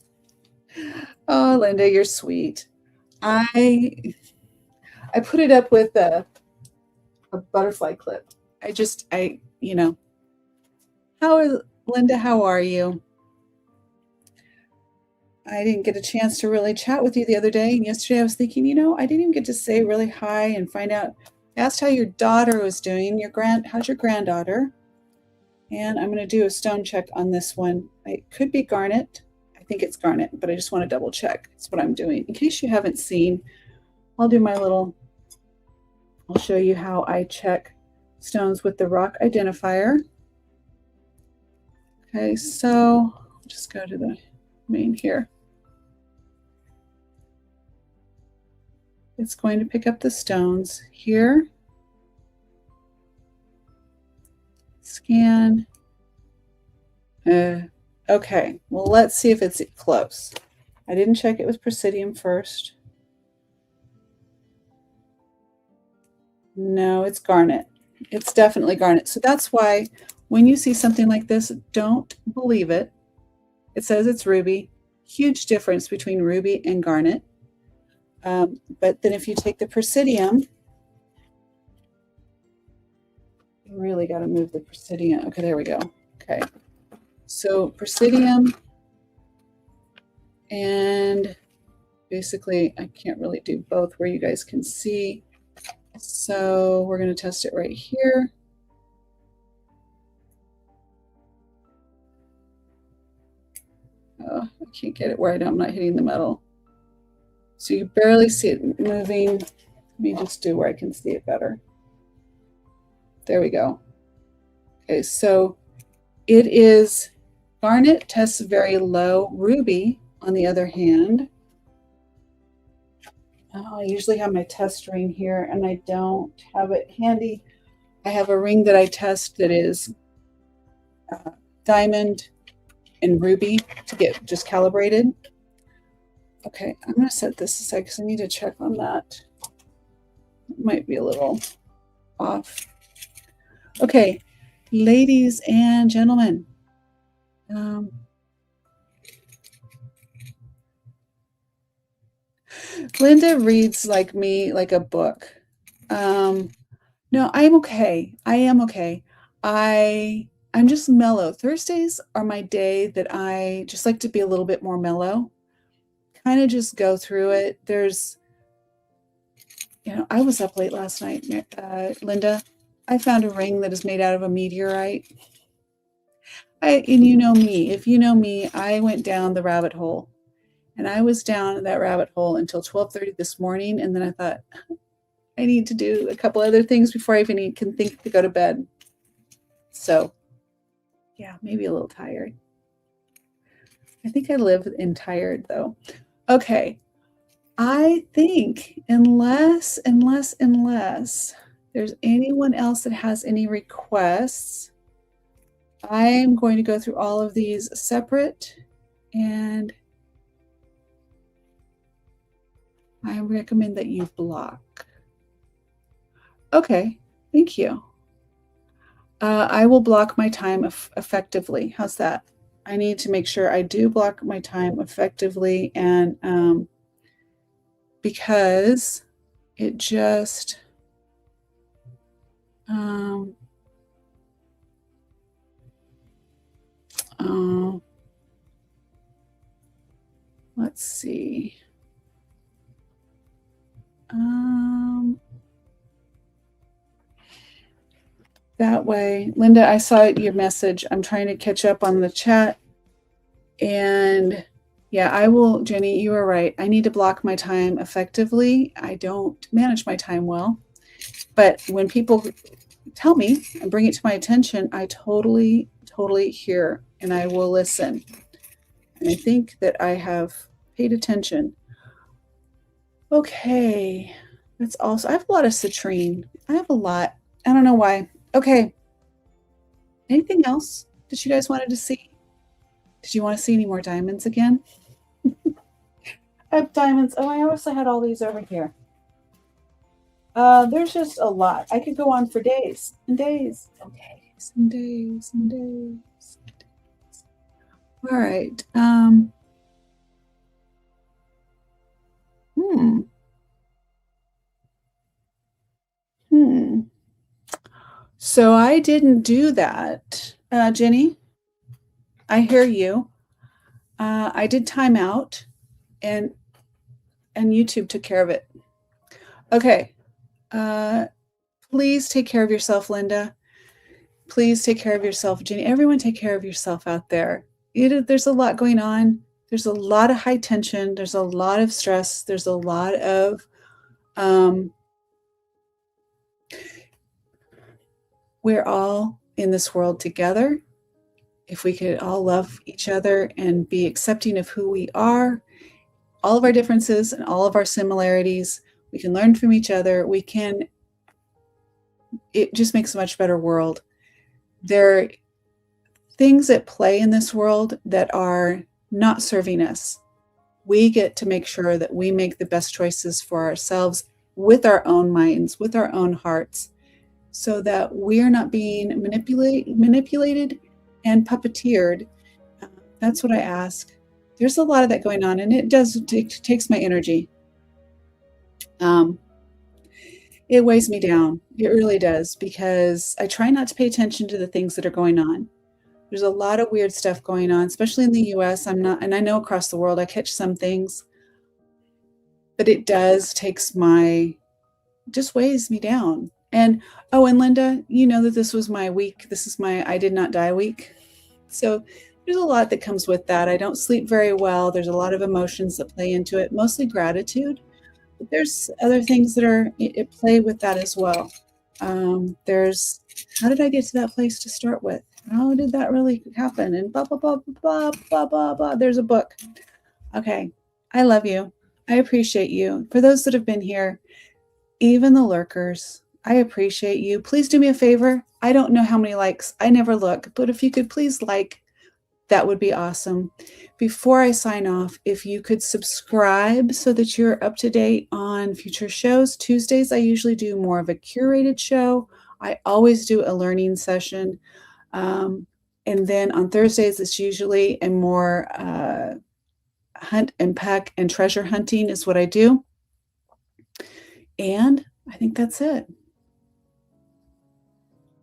Oh, Linda, you're sweet. I put it up with a butterfly clip. Linda, how are you? I didn't get a chance to really chat with you the other day. And yesterday I was thinking, I didn't even get to say really hi and find out. I asked how your daughter was doing. How's your granddaughter? And I'm going to do a stone check on this one. It could be garnet. I think it's garnet, but I just want to double check. That's what I'm doing. In case you haven't seen, I'll show you how I check stones with the rock identifier. Okay, so I'll just go to the main here. It's going to pick up the stones here. Scan. Okay, well, let's see if it's close. I didn't check it with Presidium first. No, it's garnet. It's definitely garnet. So that's why when you see something like this, don't believe it. It says it's ruby. Huge difference between ruby and garnet. But then if you take the Presidium, you really got to move the Presidium. Okay, there we go. Okay. So Presidium, and basically I can't really do both where you guys can see. So we're going to test it right here. Oh, I can't get it where I'm not hitting the metal. So you barely see it moving. Let me just do where I can see it better. There we go. Okay, so it is garnet, tests very low. Ruby, on the other hand, Oh, I usually have my test ring here, and I don't have it handy. I have a ring that I test that is diamond and ruby to get just calibrated. Okay, I'm going to set this aside because I need to check on that. It might be a little off. Okay, ladies and gentlemen. Linda reads like me, like a book. No, I'm okay. I am okay. I'm just mellow. Thursdays are my day that I just like to be a little bit more mellow. Kind of just go through it. I was up late last night, Linda. I found a ring that is made out of a meteorite. And you know me. If you know me, I went down the rabbit hole. And I was down that rabbit hole until 12:30 this morning. And then I thought, I need to do a couple other things before I even can think to go to bed. So, yeah, maybe a little tired. I think I live in tired, though. Okay. I think unless there's anyone else that has any requests, I'm going to go through all of these separate, and I recommend that you block. Okay, thank you. I will block my time effectively. How's that? I need to make sure I do block my time effectively, and because it just let's see. That way, Linda, I saw your message. I'm trying to catch up on the chat. And yeah, I will, Jenny, you are right. I need to block my time effectively. I don't manage my time well. But when people tell me and bring it to my attention, I totally hear and I will listen. And I think that I have paid attention. Okay. That's also, I have a lot of citrine. I have a lot. I don't know why. Okay. Anything else that you guys wanted to see? Did you want to see any more diamonds again? I have diamonds. Oh, I also had all these over here. There's just a lot. I could go on for days and days and days and days and days. All right. So I didn't do that. Jenny, I hear you. I did timeout, and YouTube took care of it. Okay. Please take care of yourself, Linda. Please take care of yourself, Jenny. Everyone take care of yourself out there. There's a lot going on. There's a lot of high tension. There's a lot of stress. There's a lot of we're all in this world together. If we could all love each other and be accepting of who we are, all of our differences and all of our similarities, we can learn from each other. It just makes a much better world. There are things at play in this world that are not serving us. We get to make sure that we make the best choices for ourselves with our own minds, with our own hearts, so that we're not being manipulated and puppeteered. That's what I ask. There's a lot of that going on, and it takes my energy. It weighs me down. It really does, because I try not to pay attention to the things that are going on. There's a lot of weird stuff going on, especially in the US. And I know across the world I catch some things, but it just weighs me down. And Linda, you know that this was my week. This is my I did not die week. So there's a lot that comes with that. I don't sleep very well. There's a lot of emotions that play into it, mostly gratitude. But there's other things that are at play with that as well. There's, how did I get to that place to start with? How did that really happen? And blah, blah, blah, blah, blah, blah, blah, blah. There's a book. Okay. I love you. I appreciate you. For those that have been here, even the lurkers, I appreciate you. Please do me a favor. I don't know how many likes. I never look, but if you could please like, that would be awesome. Before I sign off, if you could subscribe so that you're up to date on future shows. Tuesdays, I usually do more of a curated show. I always do a learning session. And then on Thursdays, it's usually a more hunt and peck and treasure hunting is what I do. And I think that's it.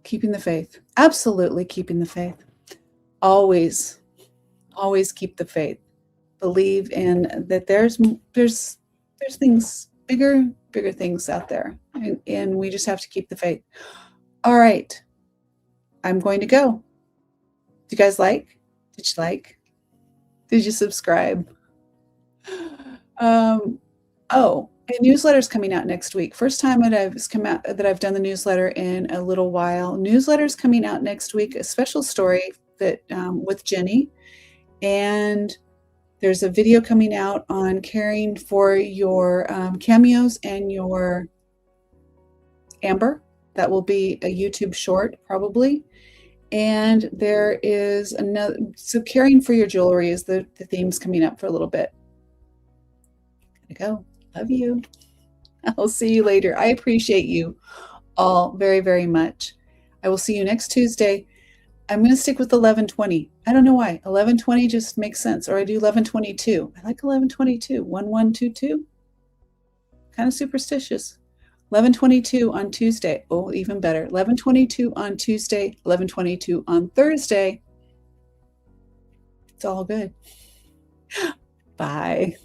Keeping the faith. Absolutely keeping the faith. Always keep the faith. Believe in that there's things, bigger things out there. And we just have to keep the faith. All right. I'm going to go. Do you guys like? Did you like? Did you subscribe? Oh, a newsletter's coming out next week. First time that I've done the newsletter in a little while. Newsletter's coming out next week, a special story that with Jenny. And there's a video coming out on caring for your cameos and your amber. That will be a YouTube short, probably. And there is another, so caring for your jewelry is the themes coming up for a little bit. Gotta go. Love you. I'll see you later. I appreciate you all very, very much. I will see you next Tuesday. I'm going to stick with 11:20. I don't know why. 11:20 just makes sense. Or I do 11:22. I like 11:22. 1122. Kind of superstitious. 11:22 on Tuesday. Oh, even better. 11:22 on Tuesday. 11:22 on Thursday. It's all good. Bye.